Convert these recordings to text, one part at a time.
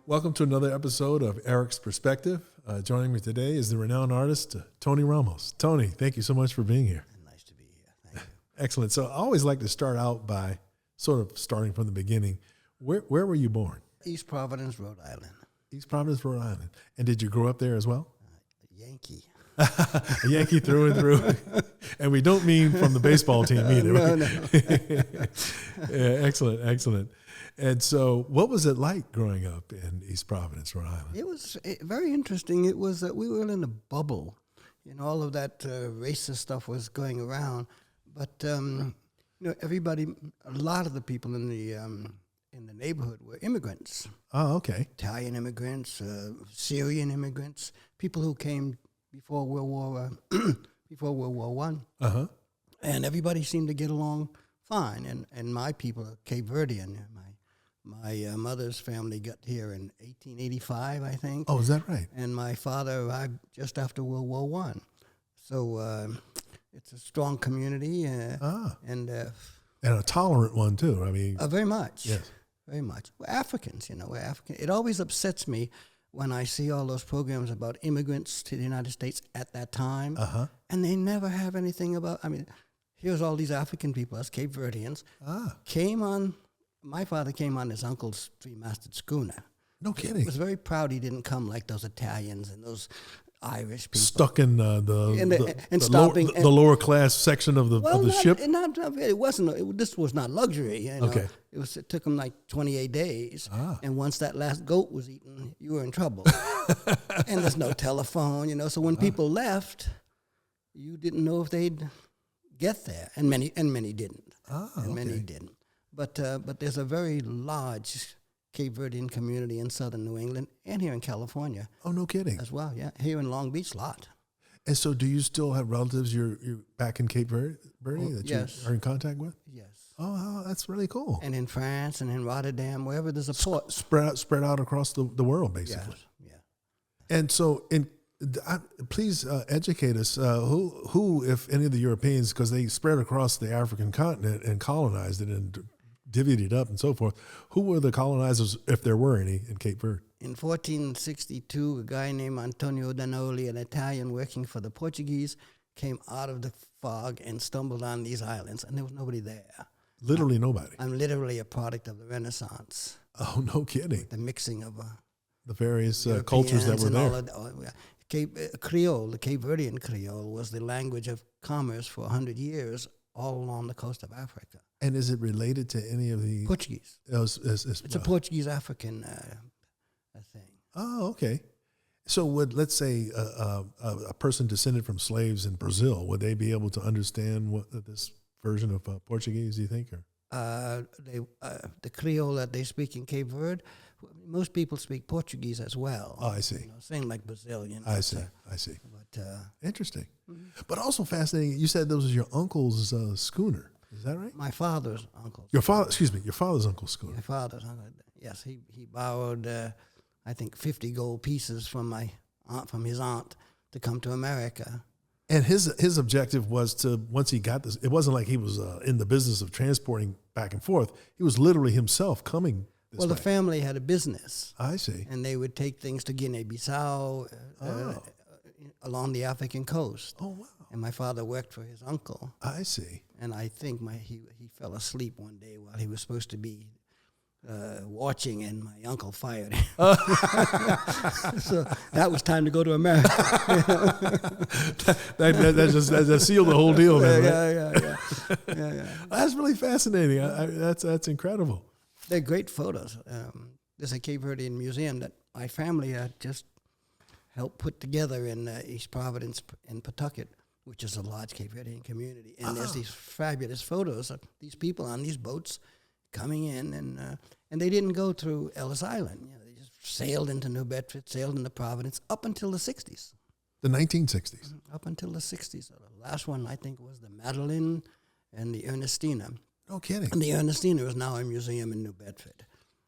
Welcome to another episode of Eric's Perspective. Joining me today is the renowned artist, Tony Ramos. Tony, thank you so much for being here. Nice to be here. Thank you. Excellent. So I always like to start out by sort of starting from the beginning. Where were you born? East Providence, Rhode Island. East Providence, Rhode Island. And did you grow up there as well? Yankee. A Yankee through and through. And we don't mean from the baseball team either. No. Yeah, excellent, excellent. And so what was it like growing up in East Providence, Rhode Island? It was very interesting. It was that we were in a bubble. You know, all of that racist stuff was going around. But, everybody, a lot of the people in the neighborhood were immigrants. Oh, okay. Italian immigrants, Syrian immigrants, people who came before World War One. Uh-huh. And everybody seemed to get along fine. And my people are Cape Verdean. My mother's family got here in 1885, I think. Oh, is that right? And my father arrived just after World War One. So it's a strong community. And a tolerant one, too. I mean, very much. Yes. Very much. We're Africans, we're African. It always upsets me when I see all those programs about immigrants to the United States at that time. Uh-huh. And they never have anything about, here's all these African people, us Cape Verdeans, my father came on his uncle's three-masted schooner. No kidding. He was very proud he didn't come like those Italians and those Irish people. Stuck in the lower class section of the ship? It wasn't. This was not luxury. Okay. It took them like 28 days. And once that last goat was eaten, you were in trouble. And there's no telephone, so when people left, you didn't know if they'd get there. And many didn't. Many didn't. But there's a very large Cape Verdean community in southern New England and here in California. Oh, no kidding. As well, yeah. Here in Long Beach, lot. And so do you still have relatives you're back in Cape Verde that yes. you are in contact with? Yes. Oh, that's really cool. And in France and in Rotterdam, wherever there's a port. Spread out across the world, basically. Yes, yeah. And so please educate us, who, if any of the Europeans, because they spread across the African continent and colonized it and divvied it up and so forth, who were the colonizers, if there were any, in Cape Verde? In 1462, a guy named Antonio Danoli, an Italian working for the Portuguese, came out of the fog and stumbled on these islands, and there was nobody there. Literally nobody. I'm literally a product of the Renaissance. Oh, no kidding. The mixing of the various cultures that were there. Creole, the Cape Verdean Creole, was the language of commerce for 100 years all along the coast of Africa. And is it related to any of the... Portuguese. It's a Portuguese-African thing. Oh, okay. So would, let's say, a person descended from slaves in Brazil, would they be able to understand this version of Portuguese, do you think? Or? The Creole that they speak in Cape Verde, most people speak Portuguese as well. Oh, I see. Same like Brazil. I see. But interesting. Mm-hmm. But also fascinating, you said that was your uncle's schooner. Is that right? My father's uncle. Your father's uncle's schooner. My father's uncle. Yes, he borrowed, I think, 50 gold pieces from his aunt to come to America. And his objective was to, once he got this, it wasn't like he was in the business of transporting back and forth. He was literally himself coming this way. The family had a business. I see. And they would take things to Guinea-Bissau along the African coast. Oh, wow. And my father worked for his uncle. I see. And I think he fell asleep one day while he was supposed to be watching, and my uncle fired him. So that was time to go to America. that sealed the whole deal. Then, right? Yeah. That's really fascinating. That's incredible. They're great photos. There's a Cape Verdean museum that my family just helped put together in East Providence in Pawtucket, which is a large Cape Verdean community. And there's these fabulous photos of these people on these boats coming in, and they didn't go through Ellis Island. They just sailed into New Bedford, sailed into Providence up until the 60s. The 1960s? Up until the 60s. The last one, I think, was the Madeline and the Ernestina. No kidding. And the Ernestina is now a museum in New Bedford.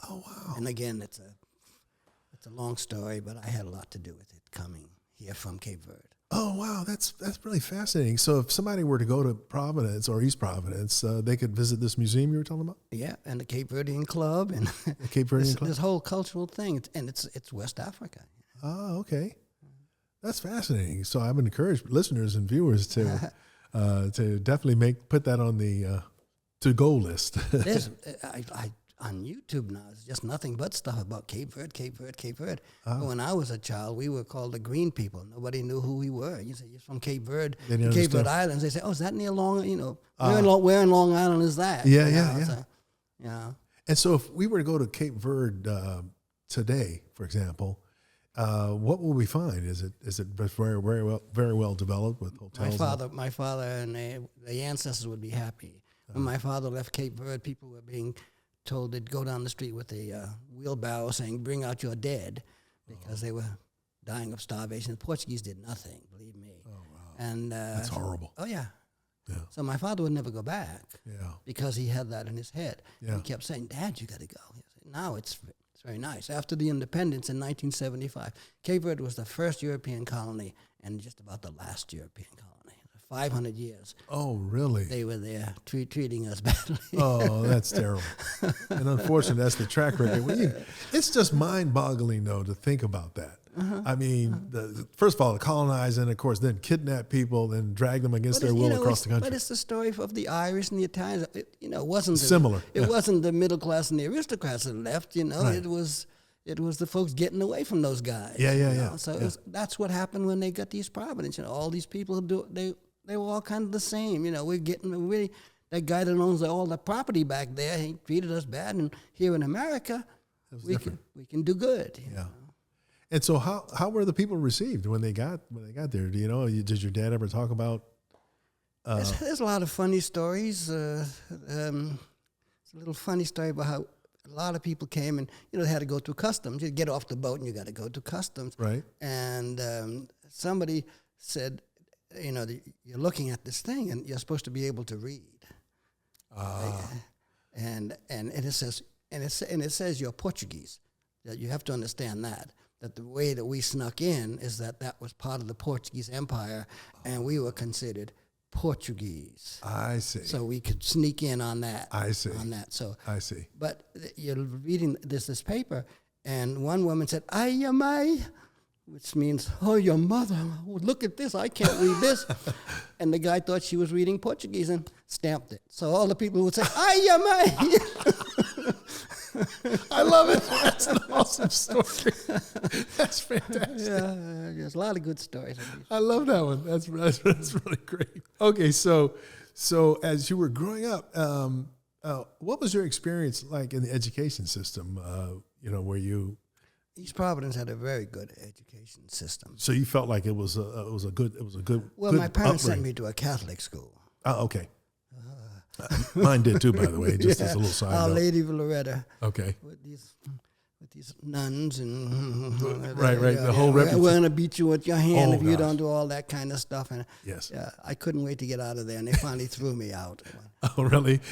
Oh, wow. And again, it's a long story, but I had a lot to do with it coming here from Cape Verde. Oh, wow, that's really fascinating. So if somebody were to go to Providence or East Providence, they could visit this museum you were telling about? Yeah, and the Cape Verdean Club and The Cape Verde and this whole cultural thing, and it's West Africa. Oh, okay. That's fascinating. So I would encourage listeners and viewers to definitely put that on the to-go list. There's on YouTube now, it's just nothing but stuff about Cape Verde, Cape Verde, Cape Verde. But when I was a child, we were called the Green People. Nobody knew who we were. You say you're from Cape Verde, Cape Verde Islands. They say, oh, is that near Long? Where in Long Island is that? Yeah. So, yeah. And so if we were to go to Cape Verde today, for example, what will we find? Is it very well developed with hotels? My father and the ancestors would be happy. When my father left Cape Verde, people were being told they'd go down the street with a wheelbarrow saying, "Bring out your dead," because they were dying of starvation. The Portuguese did nothing, believe me. Oh wow! And that's horrible. Oh yeah. Yeah. So my father would never go back. Yeah. Because he had that in his head. Yeah. He kept saying, "Dad, you got to go." Now it's very nice. After the independence in 1975, Cape Verde was the first European colony and just about the last European colony. 500 years. Oh, really? They were there treating us badly. Oh, that's terrible. And unfortunately, that's the track record. It's just mind-boggling, though, to think about that. I mean, first of all, to colonize and, of course, then kidnap people, then drag them against their will across the country. But it's the story of the Irish and the Italians. It wasn't similar. It wasn't the middle class and the aristocrats that left. Right. It was the folks getting away from those guys. Yeah. So that's what happened when they got these Providence. All these people they were all kind of the same. We're getting really that guy that owns all the property back there. He treated us bad, and here in America, we can do good. You know? And so, how were the people received when they got there? Do you know? Did your dad ever talk about? There's a lot of funny stories. It's a little funny story about how a lot of people came and they had to go through customs. You get off the boat and you got to go to customs. Right. And somebody said, you're looking at this thing and you're supposed to be able to read. And it says you're Portuguese. That you have to understand that the way that we snuck in is that was part of the Portuguese Empire, and we were considered Portuguese. I see. So we could sneak in on that. I see. On that. So I see. But you're reading this paper, and one woman said, "Ay, mai," which means, "Oh, your mother. Oh, look at this. I can't read this." And the guy thought she was reading Portuguese and stamped it. So all the people would say, "Ay, mai." I love it. That's an awesome story. That's fantastic. Yeah, there's a lot of good stories. I love that one. That's really great. Okay, so as you were growing up, what was your experience like in the education system? Where you East Providence had a very good education system. So you felt like it was a good. Well, my parents sent me to a Catholic school. Oh, okay. Mine did too, by the way. Just as a little side note. Our Lady of Loretta. Okay. With these nuns and right. The whole reputation. We're gonna beat you with your hand if you don't do all that kind of stuff. And yes. I couldn't wait to get out of there, and they finally threw me out. Oh, really?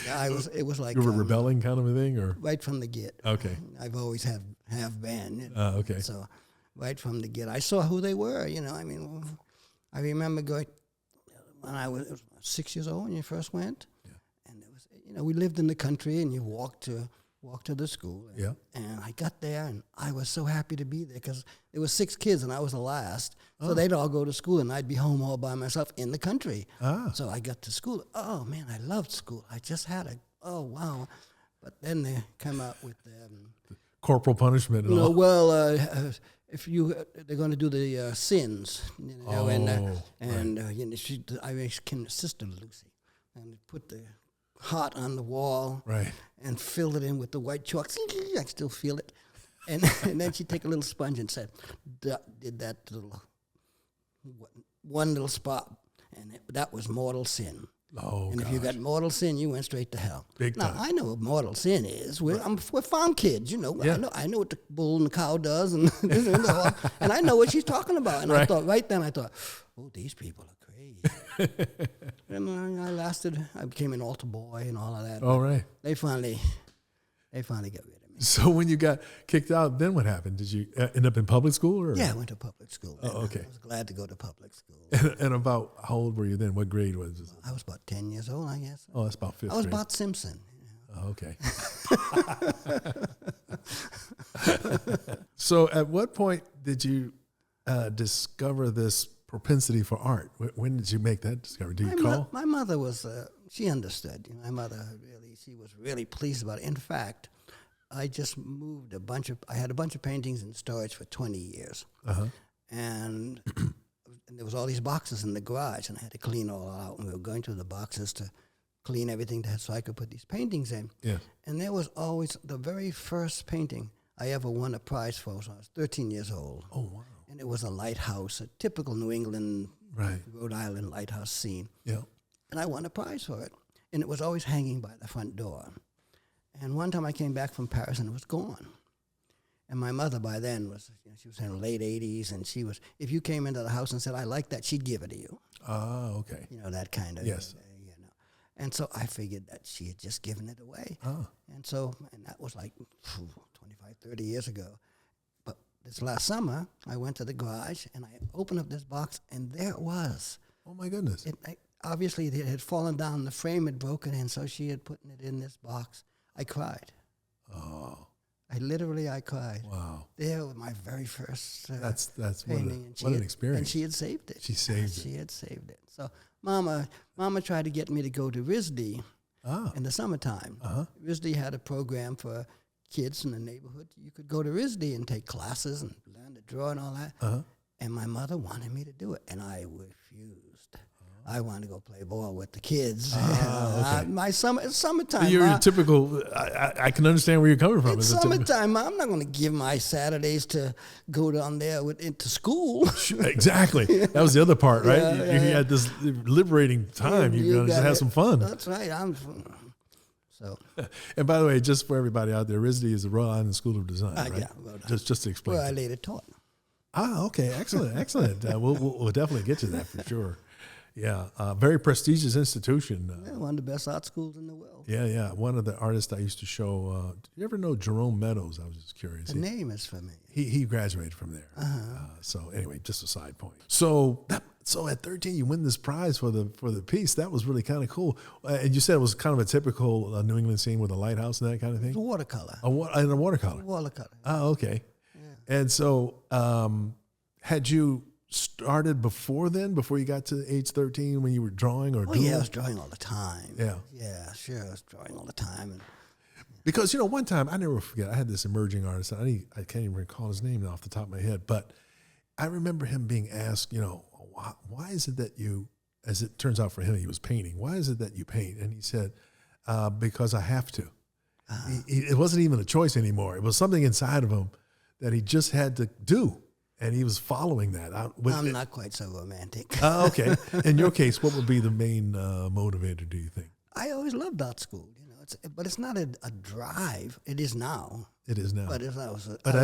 It was like you were rebelling, kind of a thing, or right from the get. Okay. I've always have been. Okay. So right from the get, I saw who they were. I remember going when I was 6 years old when you first went. And it was, we lived in the country, and you walked to the school. And I got there, and I was so happy to be there because there were 6 kids, and I was the last. So they'd all go to school, and I'd be home all by myself in the country. So I got to school. Oh, man, I loved school. I just had oh, wow. But then they come out with corporal punishment and all. Well, they're going to do the sins, I can Sister Lucy, and put the heart on the wall, right, and filled it in with the white chalk. I still feel it, and then she'd take a little sponge and said, "Did that one little spot, and that was mortal sin." Oh, and if you got mortal sin, you went straight to hell. Big time. Now I know what mortal sin is. We're farm kids, Yeah. I know what the bull and the cow does, and and I know what she's talking about. And I thought, oh, these people are crazy. And I became an altar boy and all of that. Oh, right. They finally got rid of me. So when you got kicked out, then what happened? Did you end up in public school? Or? Yeah, I went to public school. Oh, okay. I was glad to go to public school. And about how old were you then? What grade was it? I was about 10 years old, I guess. Oh, that's about fifth I was grade. Bart Simpson. Oh, okay. So at what point did you discover this propensity for art? When did you make that discovery? Do you recall? My mother was, she understood. My mother she was really pleased about it. In fact, I just moved I had a bunch of paintings in storage for 20 years. Uh-huh. And there was all these boxes in the garage, and I had to clean all out. And we were going through the boxes to clean everything so I could put these paintings in. Yeah. And there was always the very first painting I ever won a prize for was when I was 13 years old. Oh, wow. And it was a lighthouse, a typical New England, Right. Rhode Island lighthouse scene. Yeah. And I won a prize for it. And it was always hanging by the front door. And one time I came back from Paris and it was gone. And my mother by then she was in her late 80s, and she was, if you came into the house and said, I like that, she'd give it to you. Ah, okay. That kind of, Yes. And so I figured that she had just given it away. Ah. And that was like 25, 30 years ago. But this last summer, I went to the garage and I opened up this box, and there it was. Oh, my goodness. Obviously, it had fallen down, the frame had broken, and so she had put it in this box. I cried. Oh. I cried. Wow. There was my very first That's painting. what an experience. And she had saved it. She saved it. She had saved it. So Mama tried to get me to go to RISD in the summertime. Uh-huh. RISD had a program for kids in the neighborhood. You could go to RISD and take classes and learn to draw and all that. Uh-huh. And my mother wanted me to do it, and I refused. I wanted to go play ball with the kids. Okay. Summertime. You're typical. I can understand where you're coming from. It's summertime. I'm not going to give my Saturdays to go down there into school. Exactly. That was the other part, right? You had this liberating time. You're going to have some fun. That's right. So. And by the way, just for everybody out there, RISD is the Rhode Island School of Design, right? Yeah, Rhode Island. Just to explain. Well, I later taught. Okay. Excellent. We'll definitely get to that for sure. Yeah, very prestigious institution. One of the best art schools in the world. Yeah. One of the artists I used to show. Do you ever know Jerome Meadows? I was just curious. The name is familiar. He graduated from there. Uh-huh. So anyway, just a side point. So at 13, you win this prize for the piece. That was really kind of cool. And you said it was kind of a typical New England scene with a lighthouse and that kind of thing. It's a watercolor. And a watercolor. Watercolor. Oh, okay. Yeah. And so, had you started before you got to age 13 when you were drawing or doodling? Yeah, I was drawing all the time. Yeah, sure, I was drawing all the time. Because one time I never forget, I had this emerging artist. I can't even recall his name off the top of my head, but I remember him being asked, why is it that you, as it turns out for him, he was painting. Why is it that you paint? And he said, because I have to. It wasn't even a choice anymore. It was something inside of him that he just had to do. And he was following that. I'm not quite so romantic. Okay. In your case, what would be the main motivator, do you think? I always loved art school, but it's not a drive. It is now. It is now. But at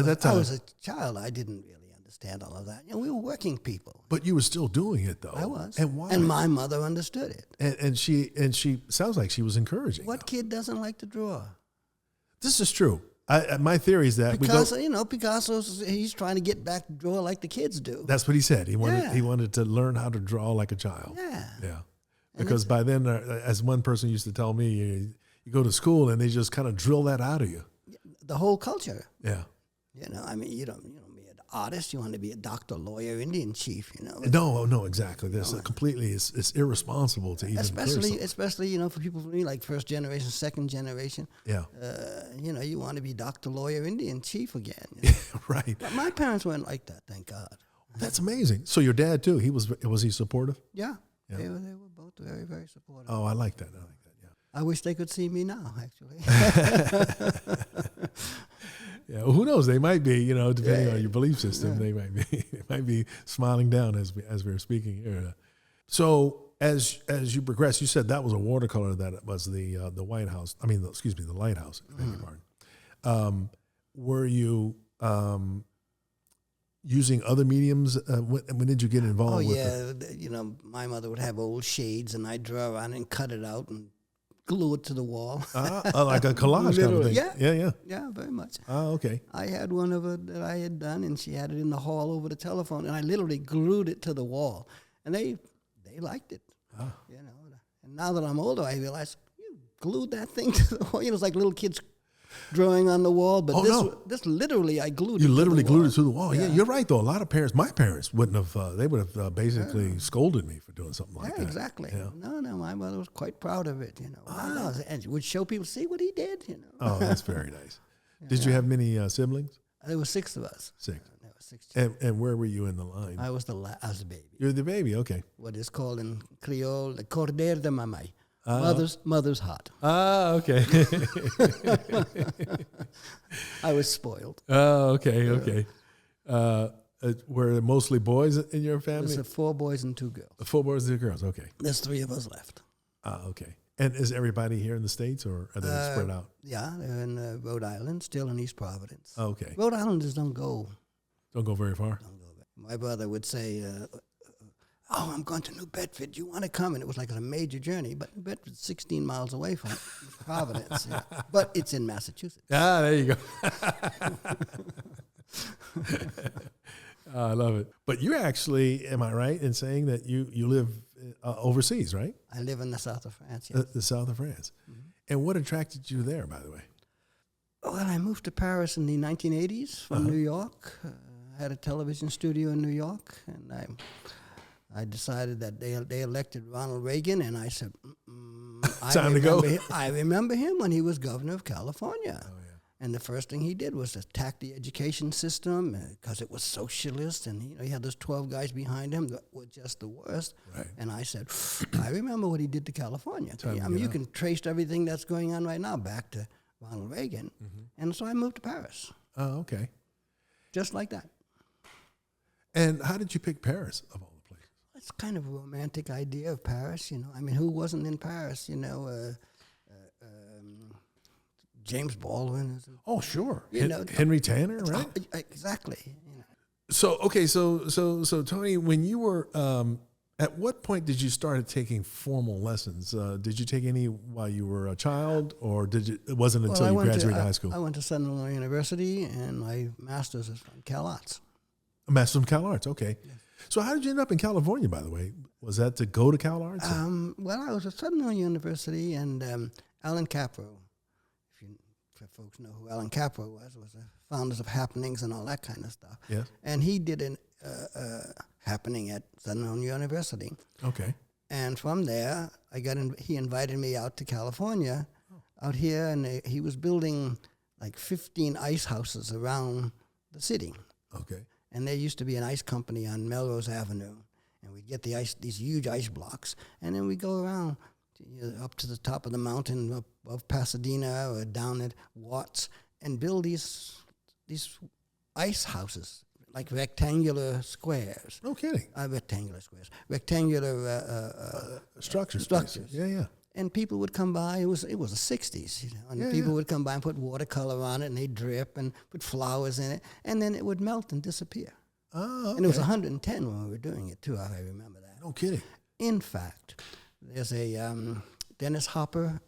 that time, I was a child, I didn't really understand all of that. We were working people. But you were still doing it, though. I was. And why? And my mother understood it. And she sounds like she was encouraging. What kid doesn't like to draw? This is true. My theory is that Picasso's he's trying to get back to draw like the kids do. That's what he said. He wanted to learn how to draw like a child. Yeah. Because by then, as one person used to tell me, you go to school and they just kind of drill that out of you. The whole culture. Yeah. You don't be an artist. You want to be a doctor, lawyer, Indian chief. No, exactly. This completely it's irresponsible to even especially for people for me like first generation, second generation. Yeah. You want to be doctor, lawyer, Indian chief again. Right. But my parents weren't like that, thank God. That's amazing. So your dad too, was he supportive? Yeah. They were both very, very supportive. Oh, I like that. Yeah. I wish they could see me now, actually. Yeah, well, who knows? They might be, depending on your belief system, they might be smiling down as we're speaking here. So as you progress, you said that was a watercolor that was the White House. I mean, the lighthouse. Beg your pardon. Were you using other mediums? When did you get involved? Oh yeah, my mother would have old shades, and I'd draw on it and cut it out and glue it to the wall. Like a collage kind of thing. Yeah. Yeah, very much. Okay. I had one of it that I had done, and she had it in the hall over the telephone, and I literally glued it to the wall, and they liked it. You know. And now that I'm older, I realize you glued that thing to the wall. You know, it's like little kids drawing on the wall, but this literally I glued it. You literally to the wall. glued it to the wall. Yeah, you're right though. A lot of parents, my parents wouldn't have. They would have basically scolded me for doing something like that. Exactly. Yeah. No, my mother was quite proud of it. You know, and she would show people, see what he did. You know. Oh, that's very nice. Did you have many siblings? There were 6 of us. 6. There were 6 children. And where were you in the line? I was the baby. You're the baby. Okay. What is called in Creole the corder de mamãe. Mother's heart. Okay. I was spoiled. Okay. Were there mostly boys in your family? There's 4 boys and 2 girls. 4 boys and 2 girls. Okay. There's 3 of us left. Okay. And is everybody here in the States, or are they spread out? Yeah, they're in Rhode Island, still in East Providence. Okay. Rhode Islanders don't go very far. My brother would say, I'm going to New Bedford. You want to come? And it was like a major journey. But New Bedford's 16 miles away from Providence. Yeah. But it's in Massachusetts. There you go. I love it. But you actually, am I right in saying that you live overseas, right? I live in the south of France, yes. The south of France. Mm-hmm. And what attracted you there, by the way? Well, I moved to Paris in the 1980s from New York. I had a television studio in New York, and I decided that they elected Ronald Reagan, and I said, time to go. I remember him when he was governor of California. Oh, yeah. And the first thing he did was attack the education system because it was socialist, and he had those 12 guys behind him that were just the worst. Right. And I said, I remember what he did to California. You can trace everything that's going on right now back to Ronald Reagan. Mm-hmm. And so I moved to Paris. Oh, okay. Just like that. And how did you pick Paris of all the places? It's kind of a romantic idea of Paris, I mean, who wasn't in Paris, James Baldwin. Oh, sure. Henry Tanner, right? Exactly. So, okay, so Tony, when you were, at what point did you start taking formal lessons? Did you take any while you were a child, or it wasn't until you graduated high school? I went to Southern University, and my master's is from CalArts. A master's from CalArts, okay. Yes. So how did you end up in California, by the way? Was that to go to CalArts? Well, I was at Southern University, and Allan Kaprow, if folks know who Allan Kaprow was the founders of Happenings and all that kind of stuff. Yes. And he did an happening at Southern University. Okay. And from there, he invited me out to California, out here, and he was building like 15 ice houses around the city. Okay. And there used to be an ice company on Melrose Avenue, and we'd get these huge ice blocks, and then we'd go around up to the top of the mountain up of Pasadena or down at Watts and build these ice houses, like rectangular squares. No kidding. Rectangular squares. Rectangular structures. Yeah. And people would come by. It was the 60s, and people would come by and put watercolor on it, and they'd drip and put flowers in it, and then it would melt and disappear. Oh, okay. And it was 110 when we were doing it, too. I remember that. No kidding. In fact, there's a Dennis Hopper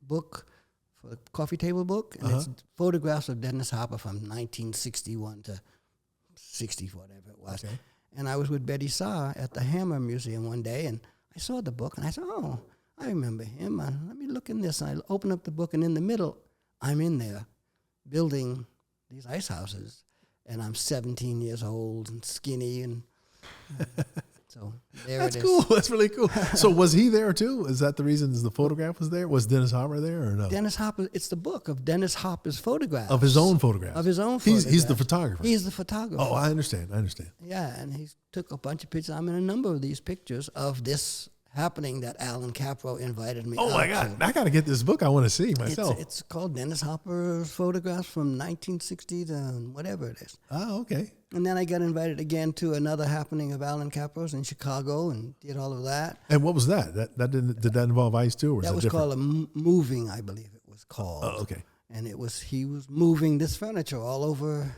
book, for the coffee table book, and it's photographs of Dennis Hopper from 1961 to 60, whatever it was. Okay. And I was with Betty Saar at the Hammer Museum one day, and I saw the book, and I said, oh, I remember him. Let me look in this. And I opened up the book, and in the middle, I'm in there building these ice houses, and I'm 17 years old and skinny, and so there That's it is. Cool. That's really cool. So was he there too? Is that the reason the photograph was there? Was Dennis Hopper there or no? Dennis Hopper, it's the book of Dennis Hopper's photographs. Of his own photographs. Of his own photographs. He's the photographer. He's the photographer. Oh, I understand. Yeah, and he took a bunch of pictures. I'm in a number of these pictures of this happening that Allan Kaprow invited me Oh, my God. I got to get this book. I want to see myself. It's called Dennis Hopper's Photographs from 1960 to whatever it is. Oh, okay. And then I got invited again to another happening of Allan Kaprow's in Chicago and did all of that. And what was that? Did that involve ice too? Or was that was different? called a moving, I believe it was called. Oh, okay. And he was moving this furniture all over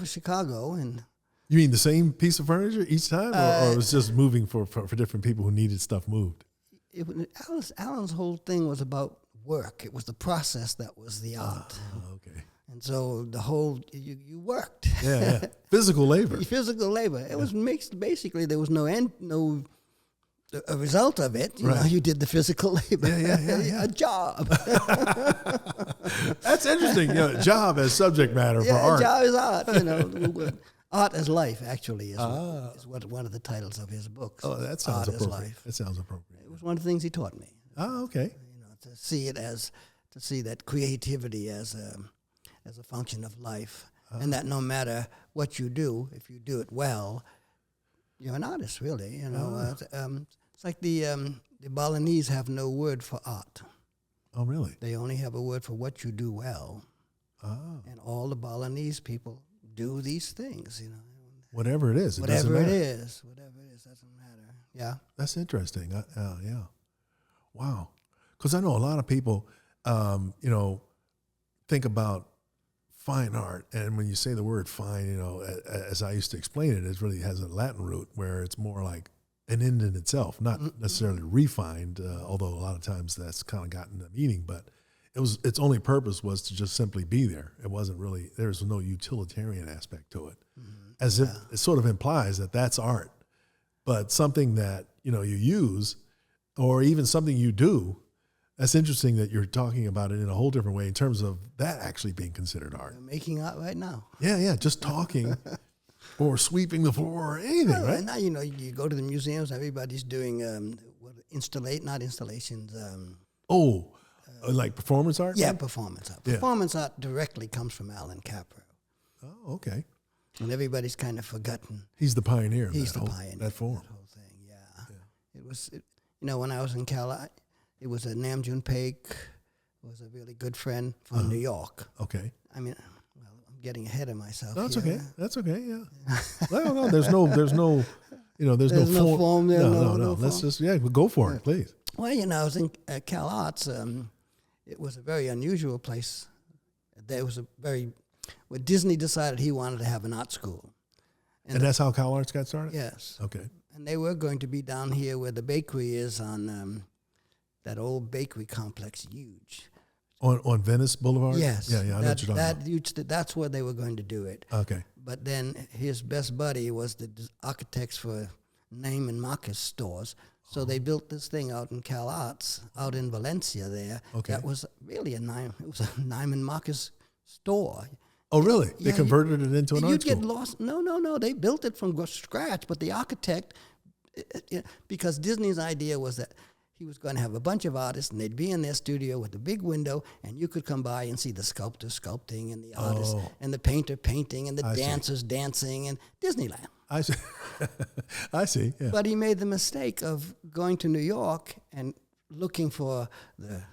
Chicago. And you mean the same piece of furniture each time, or it was just moving for different people who needed stuff moved? Allan's whole thing was about work. It was the process that was the art. Okay. And so the whole, you worked. Yeah. Physical labor. Physical labor. It was mixed. Basically, there was a result of it. You know, you did the physical labor. Yeah. A job. That's interesting. Job as subject matter for art. Job is art. Art as life, actually, is what one of the titles of his books. Oh, that sounds Art appropriate. As life. That sounds appropriate. It was one of the things he taught me. Oh, okay. To see that creativity as a function of life, and that no matter what you do, if you do it well, you're an artist, really. It's like the Balinese have no word for art. Oh, really? They only have a word for what you do well. Oh. And all the Balinese people do these things, Whatever it is, whatever it is, doesn't matter. Yeah. That's interesting. Yeah. Wow. Because I know a lot of people, think about fine art, and when you say the word fine, as I used to explain it, it really has a Latin root where it's more like an end in itself, not necessarily refined, although a lot of times that's kind of gotten the meaning, but its only purpose was to just simply be there. It wasn't really, there was no utilitarian aspect to it, as if it sort of implies that that's art, but something that, you use, or even something you do. That's interesting that you're talking about it in a whole different way in terms of that actually being considered art. We're making art right now. Yeah, just talking or sweeping the floor or anything, right? Now, you go to the museums, everybody's doing not installations. Like performance art? Yeah, performance art. Performance art directly comes from Allan Kaprow. Oh, okay. And everybody's kind of forgotten. He's the pioneer. He's the pioneer. That form. That whole thing, yeah. It was, when I was in CalArts, it was a Nam Peik, was a really good friend from New York. Okay. I mean, I'm getting ahead of myself. That's here. okay. That's okay. Yeah. Well, no, there's no form there. No. Let's just go for it, please. Well, I was in CalArts. It was a very unusual place. Disney decided he wanted to have an art school. And that's how CalArts got started? Yes. Okay. And they were going to be down here where the bakery is on that old bakery complex, huge. On Venice Boulevard? Yes. Yeah, I know what you're talking about. That's where they were going to do it. Okay. But then his best buddy was the architects for Neiman Marcus stores. So they built this thing out in CalArts, out in Valencia there. Okay. That was really a Neiman Marcus store. Oh, really? They converted it into an art school? You'd get lost. No. They built it from scratch, but the architect, because Disney's idea was that he was going to have a bunch of artists, and they'd be in their studio with a big window, and you could come by and see the sculptor sculpting, and the artist, and the painter painting, and the dancers dancing, and Disneyland. I see. I see. Yeah. But he made the mistake of going to New York and looking for the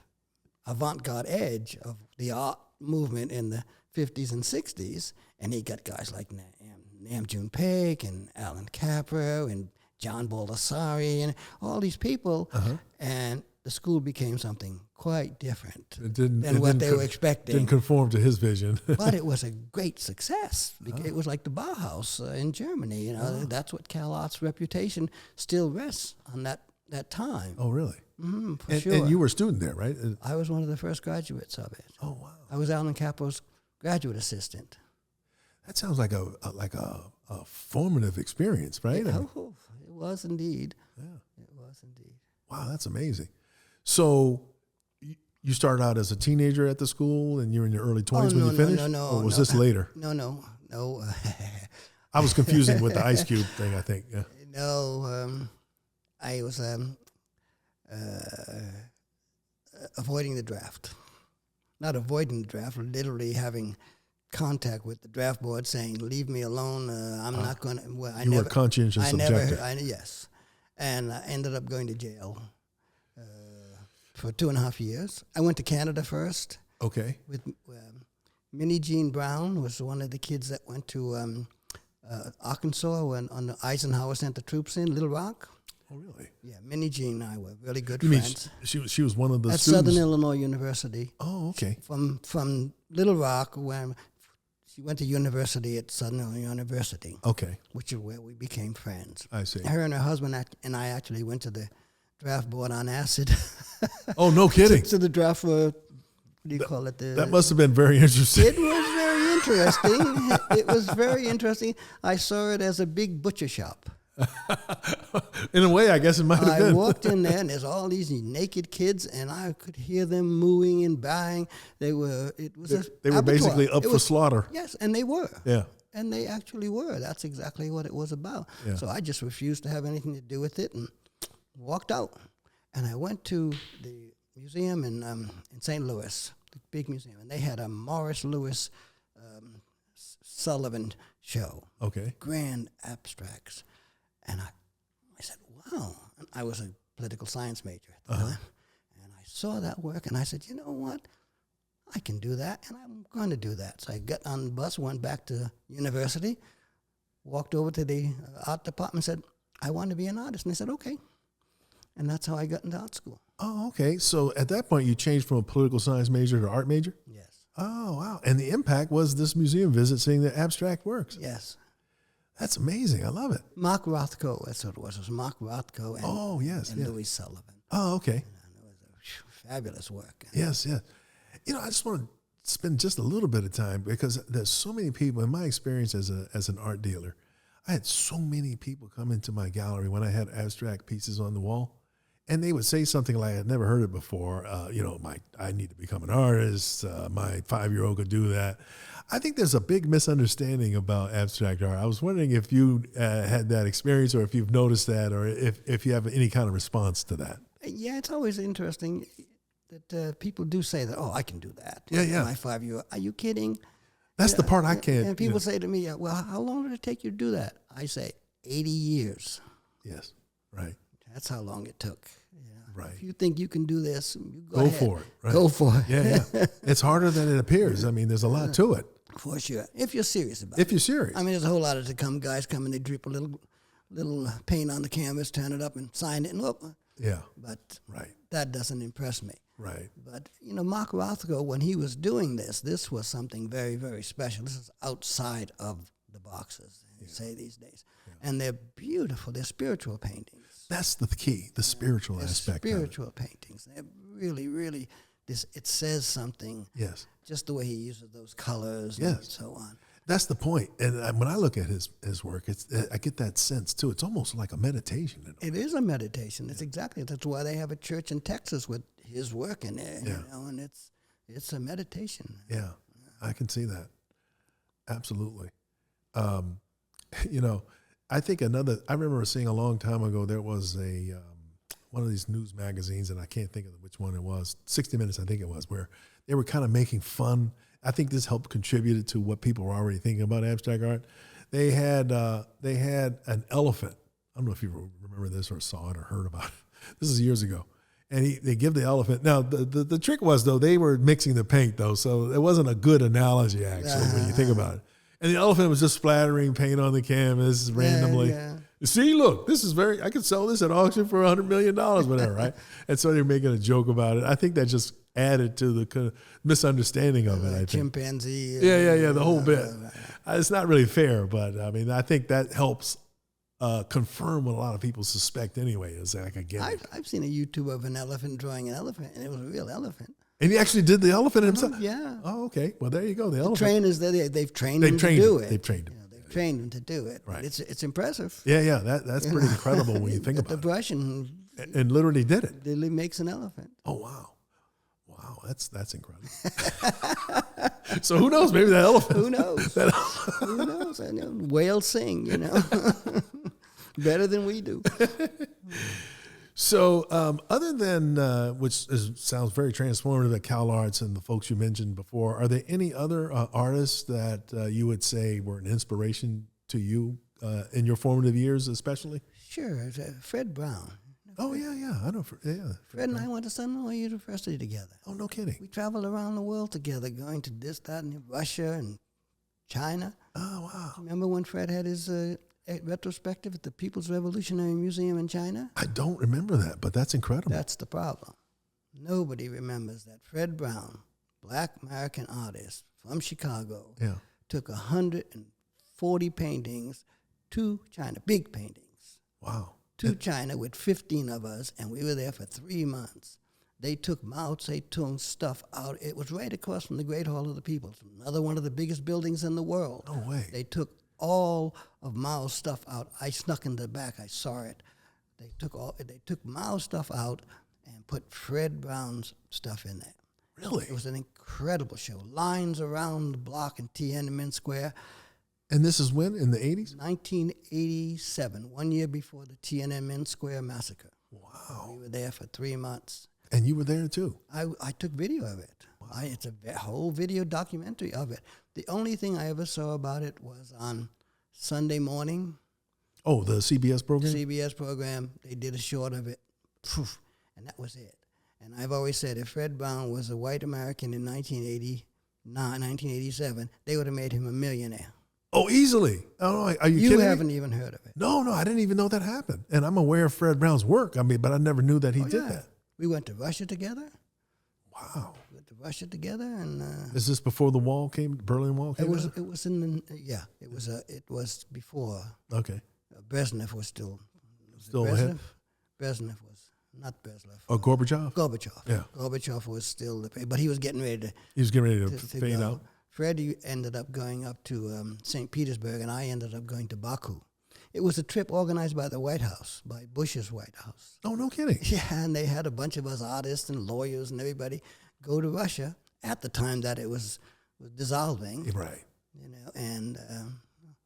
avant-garde edge of the art movement in the 50s and 60s, and he got guys like Nam Peik and Allan Kaprow and John Baldessari and all these people, and the school became something quite different than what they were expecting. Didn't conform to his vision. But it was a great success. It was like the Bauhaus in Germany. That's what CalArts' reputation still rests on that time. Oh, really? For sure. And you were a student there, right? I was one of the first graduates of it. Oh, wow. I was Allan Kaprow's graduate assistant. That sounds like a formative experience, right? It was indeed. Yeah. It was indeed. Wow, that's amazing. So you started out as a teenager at the school, and you're in your early 20s when you finished? No. Or was this later? No. I was confusing with the Ice Cube thing, I think. Yeah. No, I was avoiding the draft. Not avoiding the draft, literally having contact with the draft board saying, leave me alone, I'm not going to... Well, you were a conscientious objector. Yes. And I ended up going to jail for 2.5 years. I went to Canada first. Okay. With Minnie Jean Brown was one of the kids that went to Arkansas when on the Eisenhower sent the troops in, Little Rock. Oh, really? Yeah, Minnie Jean and I were really good friends. She was one of the at students? Southern Illinois University. Oh, okay. From Little Rock, where she went to university at Southern Illinois University. Okay. Which is where we became friends. I see. Her and her husband and I actually went to the draft board on acid. Oh, no kidding. To the draft, what do you call it? That must have been very interesting. It was very interesting. It was very interesting. I saw it as a big butcher shop. In a way, I guess it might have been. I walked in there, and there's all these naked kids, and I could hear them mooing and buying. They were basically up for slaughter. Yes, and they were. Yeah. And they actually were. That's exactly what it was about. Yeah. So I just refused to have anything to do with it and walked out. And I went to the museum in St. Louis, the big museum, and they had a Morris Louis Sullivan show. Okay. Grand abstracts. And I said, wow. And I was a political science major at the time. And I saw that work, and I said, you know what? I can do that, and I'm going to do that. So I got on the bus, went back to university, walked over to the art department, and said, I want to be an artist. And they said, okay. And that's how I got into art school. Oh, okay. So at that point, you changed from a political science major to art major? Yes. Oh, wow. And the impact was this museum visit, seeing the abstract works. Yes. That's amazing. I love it. Mark Rothko, that's what it was. It was Mark Rothko and Louis Sullivan. Oh, okay. And it was a fabulous work. Yes, yes. You know, I just want to spend just a little bit of time because there's so many people, in my experience as an art dealer, I had so many people come into my gallery when I had abstract pieces on the wall, and they would say something like, I'd never heard it before, I need to become an artist, my 5-year-old could do that. I think there's a big misunderstanding about abstract art. I was wondering if you had that experience or if you've noticed that or if you have any kind of response to that. Yeah, it's always interesting that people do say that, I can do that. Yeah. My 5-year-old. Are you kidding? That's the part I can't. And people say to me, well, how long did it take you to do that? I say, 80 years. Yes, right. That's how long it took. Right. If you think you can do this, you go ahead. for it. Right? Go for it. Yeah. It's harder than it appears. I mean, there's a lot to it. For sure. If you're serious about it. If you're serious. I mean, there's a whole lot of guys come and they drip a little paint on the canvas, turn it up and sign it and look. Yeah. But right. That doesn't impress me. Right. But, Mark Rothko, when he was doing this was something very, very special. This is outside of the boxes, you say these days. Yeah. And they're beautiful. They're spiritual paintings. That's the key, the spiritual aspect. Spiritual paintings. They're really, really, it says something. Yes. Just the way he uses those colors and so on. That's the point. And when I look at his work, I get that sense too. It's almost like a meditation. It is a meditation. It's exactly. That's why they have a church in Texas with his work in there. And it's a meditation. Yeah, I can see that. Absolutely. I think I remember seeing a long time ago, there was one of these news magazines, and I can't think of which one it was, 60 Minutes, I think it was, where they were kind of making fun. I think this helped contribute to what people were already thinking about abstract art. They had an elephant. I don't know if you remember this or saw it or heard about it. This is years ago. And they give the elephant. Now, the trick was, though, they were mixing the paint, though, so it wasn't a good analogy, actually, when you think about it. And the elephant was just splattering paint on the canvas randomly. Yeah. See, look, I could sell this at auction for $100 million, whatever, right? And so they're making a joke about it. I think that just added to the kind of misunderstanding of it, I think. Chimpanzee. Yeah, the whole bit. It's not really fair, but I mean, I think that helps confirm what a lot of people suspect anyway. Is like a gimmick. I've seen a YouTube of an elephant drawing an elephant, and it was a real elephant. And he actually did the elephant himself? Yeah. Oh, okay. Well, there you go. The elephant. Trainers, they've trained him to do it. They've trained him. They've trained him to do it. Right. It's impressive. Yeah. That's pretty incredible when you think about it. The brush and literally did it. Literally makes an elephant. Oh, wow. That's incredible. So who knows? Maybe that elephant. Who knows? Who knows? I know whales sing, better than we do. So other than, sounds very transformative at CalArts and the folks you mentioned before, are there any other artists that you would say were an inspiration to you in your formative years especially? Sure. Fred Brown. Oh, yeah. I know. Fred and I went to Southern University together. Oh, no kidding. We traveled around the world together, going to this, that, and Russia and China. Oh, wow. Remember when Fred had his retrospective at the People's Revolutionary Museum in China? I don't remember that, but that's incredible. That's the problem. Nobody remembers that Fred Brown, black American artist from Chicago, took 140 paintings to China, big paintings. Wow. to China with 15 of us, and we were there for 3 months. They took Mao Zedong's stuff out. It was right across from the Great Hall of the People. It's another one of the biggest buildings in the world. No way. They took all of Mao's stuff out. I snuck in the back. I saw it. They took Mao's stuff out and put Fred Brown's stuff in there. Really? It was an incredible show. Lines around the block in Tiananmen Square. And this is when? In the 80s? 1987, 1 year before the Tiananmen Square massacre. Wow. We were there for 3 months. And you were there too? I took video of it. Wow. It's a whole video documentary of it. The only thing I ever saw about it was on Sunday morning. Oh, the CBS program? CBS program. They did a short of it. Poof, and that was it. And I've always said if Fred Brown was a white American in 1987, they would have made him a millionaire. Oh, easily. Oh, are you You kidding me? haven't even heard of it. No, I didn't even know that happened. And I'm aware of Fred Brown's work. I mean, but I never knew that he did that. We went to Russia together. Wow. We went to Russia together, and Is this before the wall came, Berlin Wall came down? it was in the, it was before Okay. Brezhnev was still ahead? Brezhnev was not Brezhnev. Oh, Gorbachev? Gorbachev. Yeah. Gorbachev was still but he was getting ready to. He was getting ready to fade go. out. Freddie ended up going up to St. Petersburg, and I ended up going to Baku. It was a trip organized by the White House, by Bush's White House. Oh, no kidding. Yeah, and they had a bunch of us artists and lawyers and everybody go to Russia at the time that it was dissolving. Right. You know, and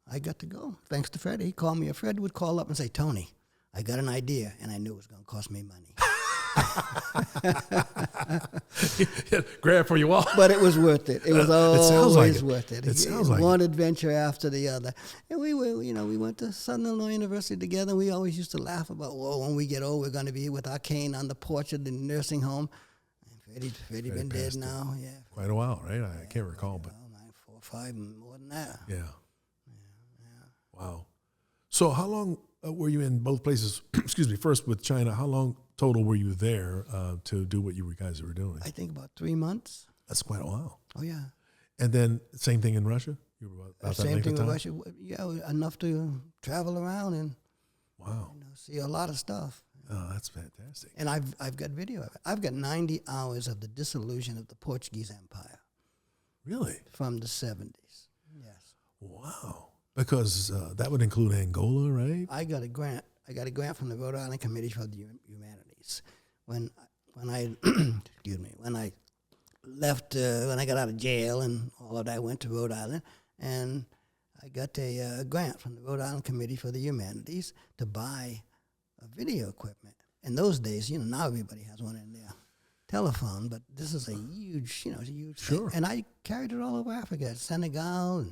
I got to go, thanks to Freddie. He called me. Fred would call up and say, "Tony, I got an idea," and I knew it was going to cost me money. Grab for your wall. But it was worth it. It was always worth it. It sounds like one adventure after the other. And we went to Southern Illinois University together. We always used to laugh about, well, when we get old, we're going to be with our cane on the porch of the nursing home. And Freddie been dead now. Yeah, quite a while, right? I can't recall, but 4 or 5, more than that. Yeah. Wow. So how long were you in both places? Excuse me. First with China, how long total were you there to do what you guys were doing? I think about 3 months. That's quite a while. Oh yeah. And then same thing in Russia. You were about that Same thing in in Russia. Yeah, enough to travel around and wow, see a lot of stuff. Oh, that's fantastic. And I've got video of it. I've got 90 hours of the dissolution of the Portuguese Empire. Really? From the 70s. Yes. Wow. Because that would include Angola, right? I got a grant. I got a grant from the Rhode Island Committee for the Humanities. When I excuse me, when I left, when I got out of jail and all of that, I went to Rhode Island, and I got a grant from the Rhode Island Committee for the Humanities to buy video equipment. In those days, now everybody has one in their telephone, but this is a huge, it's a huge Sure. thing. And I carried it all over Africa, Senegal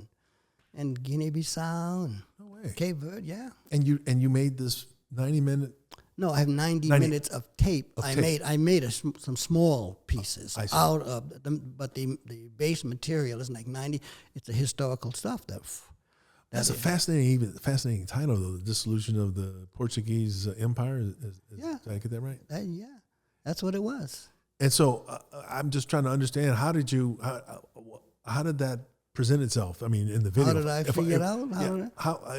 and Guinea-Bissau and No way. Cape Verde, yeah. And you made this 90-minute. No, I have 90 minutes of tape. I made some small pieces I see. out of them, but the base material is like 90. It's the historical stuff That's a fascinating title, though. The dissolution of the Portuguese Empire. Yeah. Did I get that right? Yeah, that's what it was. And so I'm just trying to understand, how did that present itself? I mean, in the video. How did I figure it out?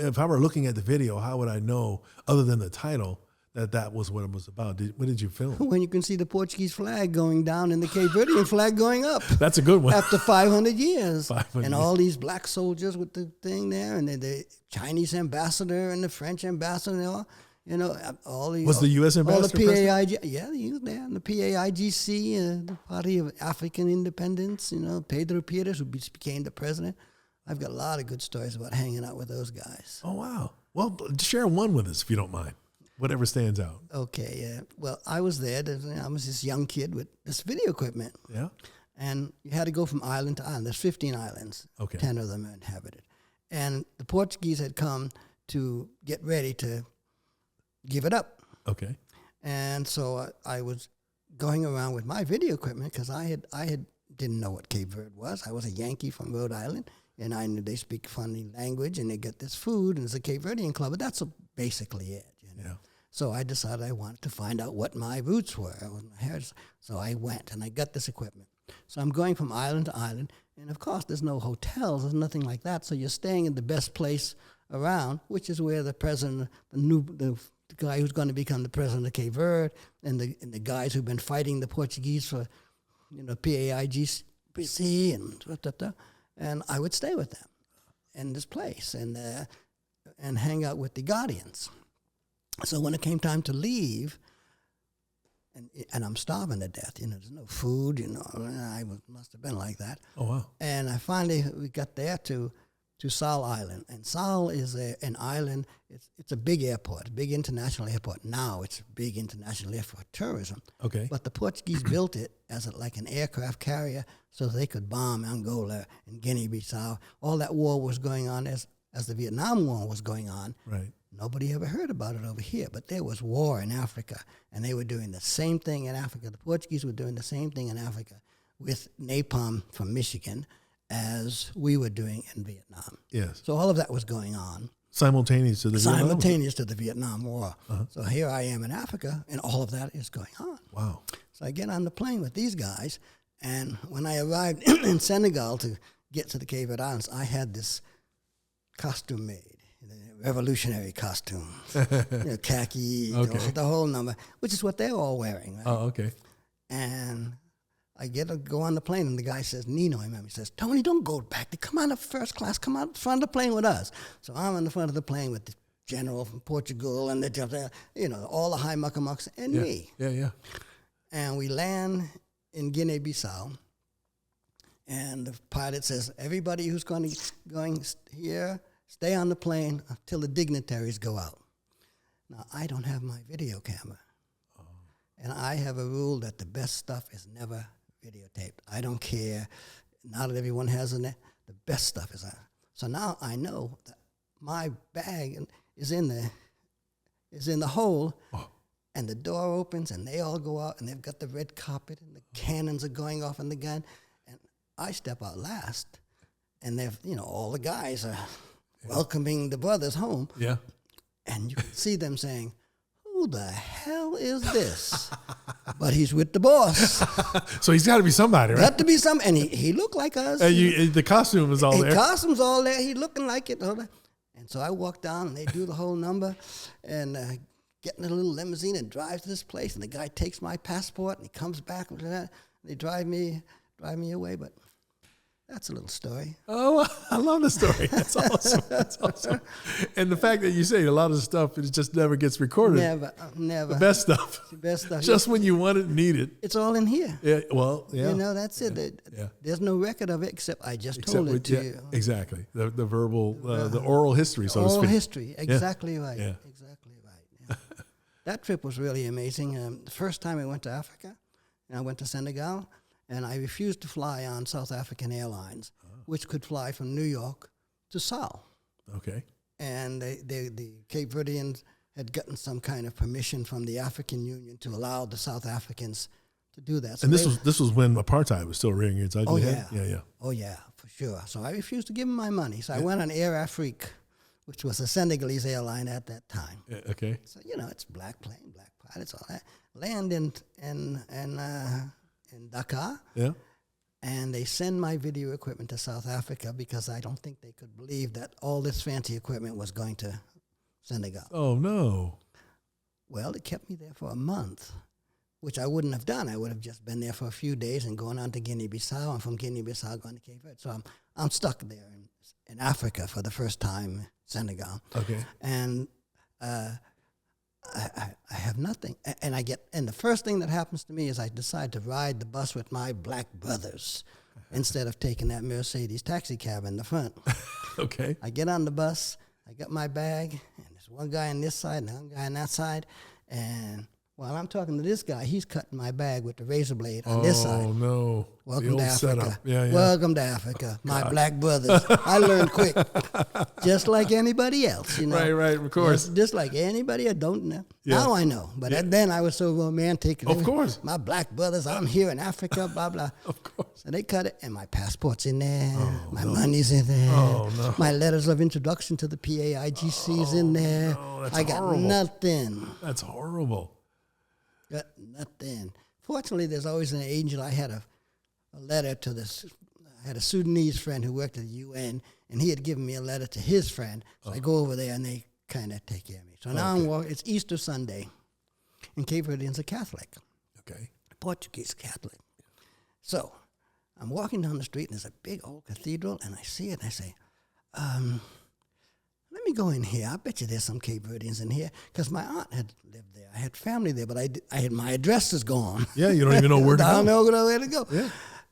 If I were looking at the video, how would I know, other than the title, that was what it was about? What did you film? When you can see the Portuguese flag going down and the Cape Verdean flag going up. That's a good one. After 500 years. 500 and all these black soldiers with the thing there, and the Chinese ambassador and the French ambassador, all the... Was the U.S. ambassador all the PAIG, yeah, he was there. And the PAIGC, the Party of African Independence, Pedro Pires, who became the president. I've got a lot of good stories about hanging out with those guys. Oh, wow. Well, share one with us, if you don't mind. Whatever stands out. Okay, yeah. Well, I was there. I was this young kid with this video equipment. Yeah. And you had to go from island to island. There's 15 islands. Okay. 10 of them are inhabited. And the Portuguese had come to get ready to give it up. Okay. And so I was going around with my video equipment because I didn't know what Cape Verde was. I was a Yankee from Rhode Island, and I knew they speak funny language, and they get this food, and it's a Cape Verdean club, but that's basically it. Yeah. So I decided I wanted to find out what my roots were. So I went, and I got this equipment. So I'm going from island to island, and of course there's no hotels, there's nothing like that, so you're staying in the best place around, which is where the president, the the guy who's going to become the president of Cape Verde, and the guys who've been fighting the Portuguese for, PAIGC and I would stay with them in this place and hang out with the guardians. So when it came time to leave, and I'm starving to death, there's no food, must have been like that. Oh, wow. And we got there to Sal Island. And Sal is an island, it's a big airport, a big international airport. Now it's a big international airport for tourism. Okay. But the Portuguese built it as like an aircraft carrier so they could bomb Angola and Guinea-Bissau. All that war was going on as the Vietnam War was going on. Right. Nobody ever heard about it over here, but there was war in Africa, and they were doing the same thing in Africa. The Portuguese were doing the same thing in Africa with napalm from Michigan as we were doing in Vietnam. Yes. So all of that was going on. Simultaneous to the Vietnam War. Uh-huh. So here I am in Africa, and all of that is going on. Wow. So I get on the plane with these guys, and when I arrived in Senegal to get to the Cape Verde Islands, I had this costume made. Revolutionary costume, khaki, Okay. the whole number, which is what they're all wearing. Right? Oh, okay. And I go on the plane, and the guy says, Nino, I remember, he says, Tony, don't go back. Come on to first class. Come out front of the plane with us. So I'm in the front of the plane with the general from Portugal and all the high muckamucks and me. Yeah. And we land in Guinea-Bissau, and the pilot says, everybody who's going here, stay on the plane until the dignitaries go out. Now, I don't have my video camera. Oh. And I have a rule that the best stuff is never videotaped. I don't care. Not that everyone has it. The best stuff is on. So now I know that my bag is in the hole, and the door opens, and they all go out, and they've got the red carpet, and the cannons are going off in the gun, and I step out last, and all the guys are welcoming the brothers home. Yeah. And you can see them saying, who the hell is this? But he's with the boss. So he's got to be somebody, right? Got to be some, and he looked like us. The costume is all there. The costume's all there. He looking like it. And so I walk down, and they do the whole number, and get in a little limousine and drive to this place, and the guy takes my passport, and he comes back with that. They drive me away, but that's a little story. Oh, I love the story. That's awesome. That's awesome. And the fact that you say a lot of stuff, it just never gets recorded. Never. The best stuff. The best stuff. Just when you want it and need it. It's all in here. Yeah. Well, yeah. That's it. Yeah. There's no record of it except I just told it to you. Exactly. The verbal, the oral history, so to speak. Oral history. Exactly right. Yeah. Exactly right. Yeah. That trip was really amazing. The first time I went to Africa, I went to Senegal, and I refused to fly on South African Airlines, which could fly from New York to Sal. Okay. And the Cape Verdeans had gotten some kind of permission from the African Union to allow the South Africans to do that. So and this was when apartheid was still rearing its ugly head? Yeah. Oh, yeah, for sure. So I refused to give them my money. So I went on Air Afrique, which was a Senegalese airline at that time. Okay. So, it's black plane, black pilots, all that. Land in Dakar. Yeah. And they send my video equipment to South Africa because I don't think they could believe that all this fancy equipment was going to Senegal. Oh, no. Well, it kept me there for a month, which I wouldn't have done. I would have just been there for a few days and gone on to Guinea-Bissau, and from Guinea-Bissau going to Cape Verde. So I'm stuck there in Africa for the first time, Senegal. Okay. And I have nothing, and the first thing that happens to me is I decide to ride the bus with my black brothers instead of taking that Mercedes taxi cab in the front. Okay. I get on the bus, I got my bag, and there's one guy on this side and one guy on that side, and while I'm talking to this guy, he's cutting my bag with the razor blade on this side. Oh, no. Welcome to Africa. Yeah. Welcome to Africa. My black brothers. I learned quick. Just like anybody else, Right, of course. Just like anybody I don't know. Yeah. Now I know. But then I was so romantic. Of course. My black brothers, I'm here in Africa, blah, blah. Of course. So they cut it, and my passport's in there. My money's in there. Oh, no. My letters of introduction to the PAIGC's in there. No, that's I got horrible. Nothing. That's horrible. Got nothing. Fortunately, there's always an angel. I had a letter to this. I had a Sudanese friend who worked at the UN, and he had given me a letter to his friend. So I go over there, and they kind of take care of me. So now I'm walking. It's Easter Sunday, and Cape Verdeans are Catholic. Okay. Portuguese Catholic. So I'm walking down the street, and there's a big old cathedral, and I see it, and I say, let me go in here. I bet you there's some Cape Verdeans in here, because my aunt had lived there. I had family there, but I had my address is gone. Yeah, you don't even know where to go. I don't know where to go. Yeah.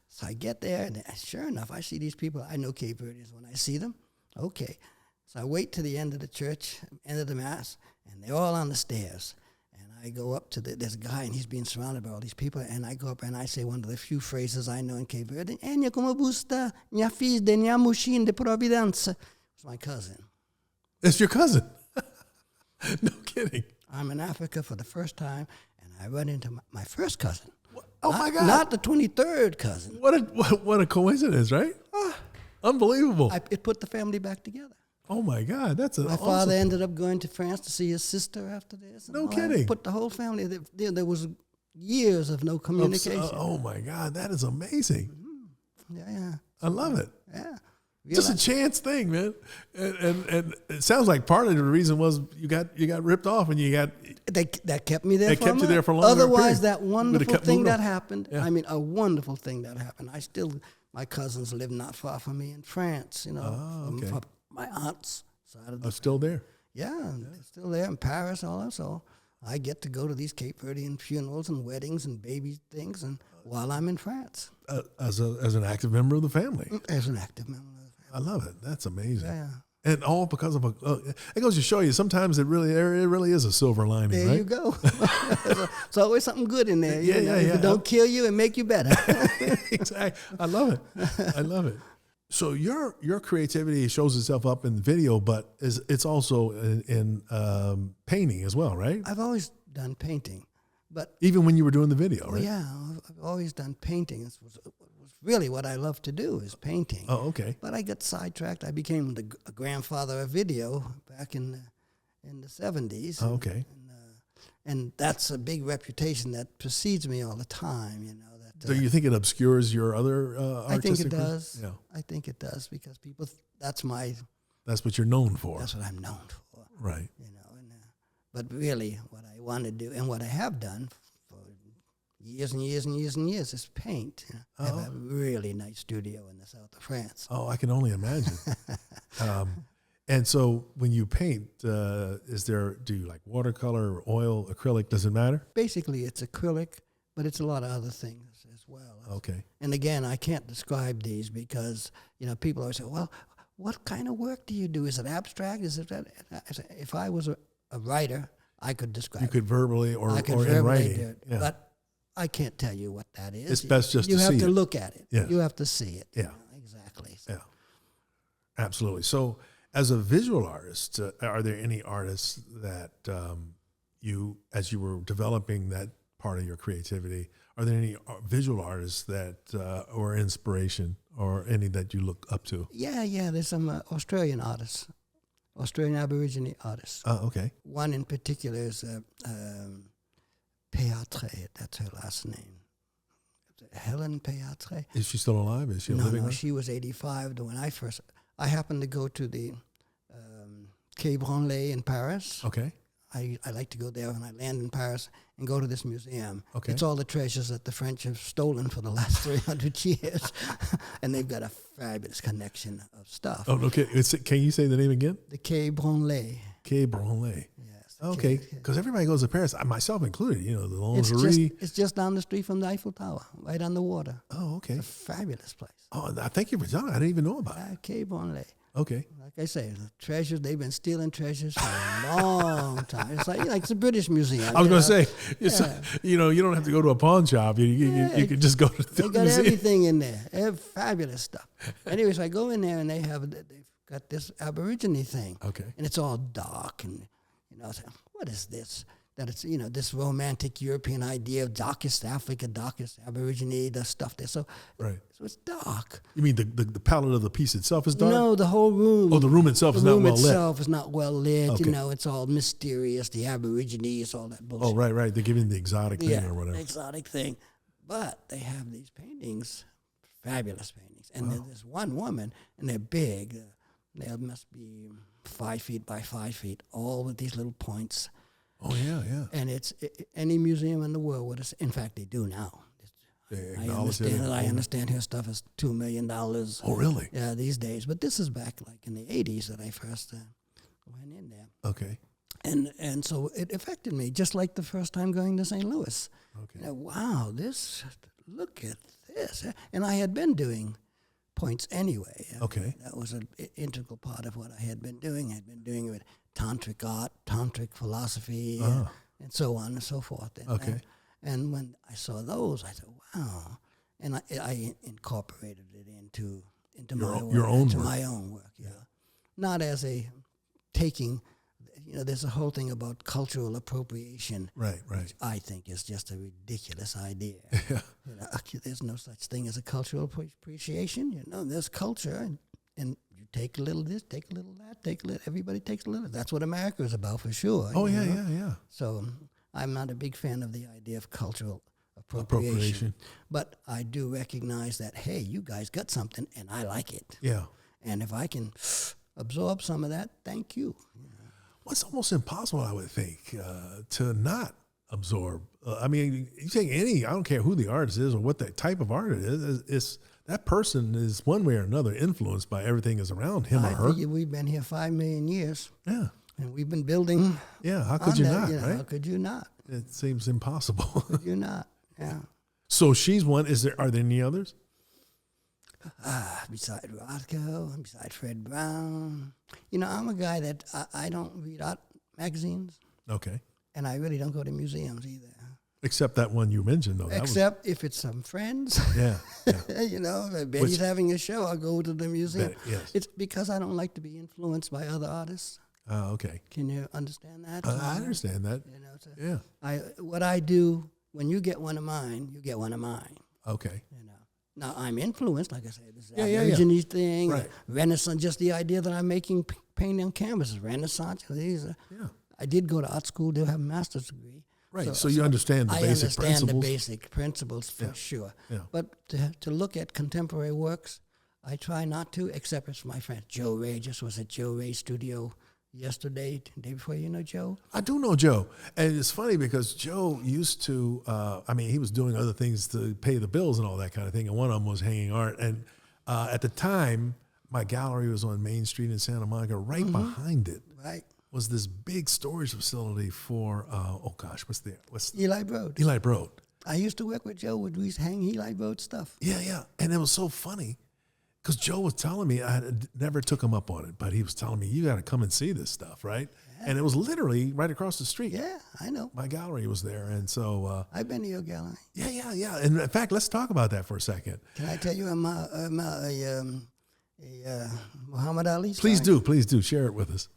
So I get there, and sure enough, I see these people. I know Cape Verdeans when I see them. Okay. So I wait to the end of the church, end of the Mass, and they're all on the stairs. And I go up to there's a guy, and he's being surrounded by all these people, and I go up and I say one of the few phrases I know in Cape Verde, "Enya como busta, minha filha de minha mushin de Providence." It's my cousin. It's your cousin. No kidding. I'm in Africa for the first time, and I run into my first cousin. Oh, my God. Not the 23rd cousin. What a coincidence, right? Unbelievable. It put the family back together. Oh, my God. That's My father ended up going to France to see his sister after this. No kidding. Put the whole family. There was years of no communication. Oh, my God. That is amazing. Mm-hmm. Yeah. I love it. Yeah. Just a chance thing, man. And it sounds like part of the reason was you got ripped off and you got... That kept me there They for kept you there for a longer Otherwise, period. that wonderful thing that happened, Yeah. I mean, a wonderful thing that happened. My cousins live not far from me in France, from my aunt's side of the... I'm still there. Yeah, they're still there in Paris, all that. So I get to go to these Cape Verdean funerals and weddings and baby things, and while I'm in France. As an active member of the family. As an active member of the family. I love it. That's amazing. Yeah. And all because of it goes to show you, sometimes it really is a silver lining, There right? you go. There's always something good in there. Yeah. If it don't kill you, it make you better. Exactly. I love it. So your creativity shows itself up in video, but it's also in painting as well, right? I've always done painting, but even when you were doing the video, right? Yeah, I've always done painting. It was really what I love to do is painting. Oh, okay. But I got sidetracked. I became a grandfather of video back in the 70s. Oh, okay. And that's a big reputation that precedes me all the time. So you think it obscures your other artistic? I think it does. Yeah. I think it does because people. That's what you're known for. That's what I'm known for. Right. But really, what I want to do and what I have done for years and years and years and years is paint. I have a really nice studio in the south of France. Oh, I can only imagine. And so when you paint, do you like watercolor or oil, acrylic? Does it matter? Basically, it's acrylic, but it's a lot of other things as well. Okay. And again, I can't describe these because, people always say, well, what kind of work do you do? Is it abstract? Is it that? If I was a writer, I could describe it. You could verbally or in verbally writing. do it, Yeah. but I can't tell you what that is. It's best just to see it. You have to look at it. Yeah. You have to see it. Yeah. Exactly. Yeah. Absolutely. So as a visual artist, are there any artists that as you were developing that part of your creativity, are there any visual artists that or inspiration or any that you look up to? Yeah. There's some Australian artists, Australian Aborigine artists. Oh, okay. One in particular is Péatre. That's her last name. Helen Péatre. Is she still alive? Is she living? No, she was 85 when I happened to go to the Quai Branly in Paris. Okay. I like to go there when I land in Paris and go to this museum. Okay. It's all the treasures that the French have stolen for the last 300 years. And they've got a fabulous collection of stuff. Oh, okay. Can you say the name again? The Quai Branly. Quai Branly. Yes. Okay, because everybody goes to Paris, myself included, the lingerie. It's just down the street from the Eiffel Tower, right on the water. Oh, okay. It's a fabulous place. Oh, thank you for telling me. I didn't even know about it. Quai Branly. Okay. Like I say, the treasures, they've been stealing treasures for a long time. It's like it's a British museum. I was going to say, you don't have to go to a pawn shop. You can just go to the They got museum. everything in there. They have fabulous stuff. Anyways, I go in there and they've got this Aborigine thing. Okay. And it's all dark and, I say, what is this? That it's, this romantic European idea of darkest Africa, darkest Aborigine, the stuff there. So, right. So it's dark. You mean the palette of the piece itself is dark? No, the whole room. Oh, the room itself is not well lit. The room itself is not well lit. Okay. It's all mysterious. The Aborigines, all that bullshit. Oh, right. They're giving the exotic thing or whatever. Exotic thing. But they have these paintings, fabulous paintings. And there's one woman, and they're big. They must be 5 feet by 5 feet, all with these little points. Oh, yeah. And any museum in the world would, in fact, they do now. I understand her stuff is $2 million. Oh, really? Yeah, these days. But this is back like in the 80s that I first went in there. Okay. And so it affected me, just like the first time going to St. Louis. Okay. Wow, look at this. And I had been doing points anyway. Okay. That was an integral part of what I had been doing. I had been doing it with tantric art, tantric philosophy, and so on and so forth. And when I saw those, I said, wow. And I incorporated it into my own work. Yeah. Not as a taking, there's a whole thing about cultural appropriation. Right. Which I think is just a ridiculous idea. Yeah. There's no such thing as a cultural appreciation. There's culture, and you take a little of this, take a little of that, take a little. Everybody takes a little. That's what America is about for sure. Oh, yeah. So I'm not a big fan of the idea of cultural appropriation. But I do recognize that, hey, you guys got something, and I like it. Yeah. And if I can absorb some of that, thank you. Well, it's almost impossible, I would think, to not absorb. You take I don't care who the artist is or what the type of art it is, that person is one way or another influenced by everything that's around him or her. We've been here 5 million years. Yeah. And we've been building. Yeah, how could you not, right? How could you not? It seems impossible. Could you not? Yeah. So she's one. Are there any others? Beside Roscoe, beside Fred Brown. I'm a guy that I don't read art magazines. Okay. And I really don't go to museums either. Except that one you mentioned, though. Except if it's some friends. Yeah. If Betty's having a show, I'll go to the museum. Yes. It's because I don't like to be influenced by other artists. Okay. Can you understand that? I understand that. Yeah. What I do, when you get one of mine, you get one of mine. Okay. Now, I'm influenced, like I say, this Aborigine thing, right. Renaissance, just the idea that I'm making painting on canvases, Renaissance. I did go to art school, did have a master's degree. Right, so you understand the basic principles. I understand the basic principles for sure. Yeah. But to look at contemporary works, I try not to, except it's my friend Joe Ray. Just was at Joe Ray's studio yesterday, the day before. You know Joe? I do know Joe. And it's funny because Joe used to, he was doing other things to pay the bills and all that kind of thing. And one of them was hanging art. And at the time, my gallery was on Main Street in Santa Monica. Right behind it was this big storage facility for, what's Eli Broad. Eli Broad. I used to work with Joe. We used to hang Eli Broad stuff. Yeah. And it was so funny. Because Joe was telling me, I never took him up on it, but he was telling me, you got to come and see this stuff, right? Yeah. And it was literally right across the street. Yeah, I know. My gallery was there, and so... I've been to your gallery. Yeah. And in fact, let's talk about that for a second. Can I tell you a Muhammad Ali story? Please do. Share it with us.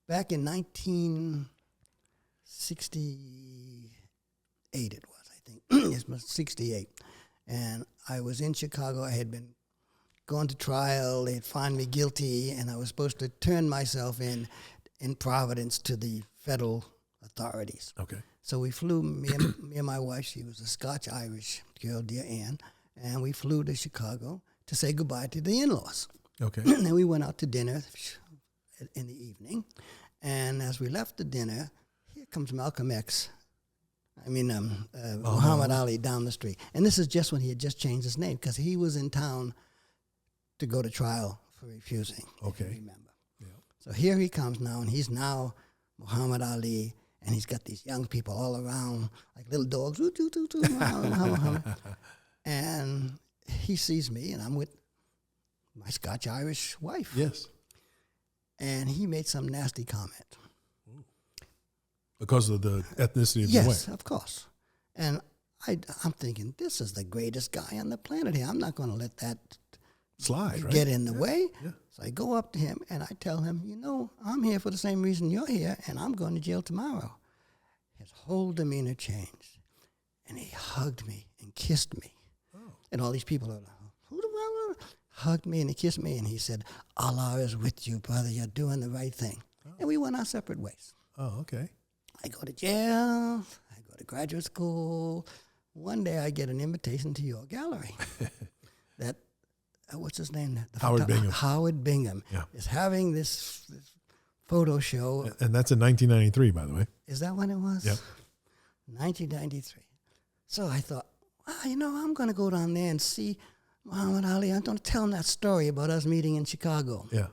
Back in 1968, it was, I think. It was 68. And I was in Chicago. I had been going to trial. They had found me guilty, and I was supposed to turn myself in Providence to the federal authorities. Okay. So we flew, me and my wife, she was a Scotch-Irish girl, dear Ann, and we flew to Chicago to say goodbye to the in-laws. Okay. And then we went out to dinner in the evening, and as we left the dinner, here comes Malcolm X. Muhammad Ali down the street. And this is just when he had just changed his name, because he was in town to go to trial for refusing. Okay. If you remember. Yeah. So here he comes now, and he's now Muhammad Ali, and he's got these young people all around, like little dogs. Muhammad. And he sees me, and I'm with my Scotch-Irish wife. Yes. And he made some nasty comment. Because of the ethnicity of the wife? Yes, of course. And I'm thinking, this is the greatest guy on the planet here. I'm not going to let that slide, right? Get in the way. Yeah. So I go up to him and I tell him, I'm here for the same reason you're here, and I'm going to jail tomorrow. His whole demeanor changed, and he hugged me and kissed me. Oh. And all these people are like, hugged me and he kissed me, and he said, Allah is with you, brother. You're doing the right thing. Oh. And we went our separate ways. Oh, okay. I go to jail. I go to graduate school. One day I get an invitation to your gallery. what's his name? Howard Bingham. Howard Bingham is having this photo show. And that's in 1993, by the way. Is that when it was? Yep. 1993. So I thought, I'm going to go down there and see Muhammad Ali. I'm going to tell him that story about us meeting in Chicago. Yeah.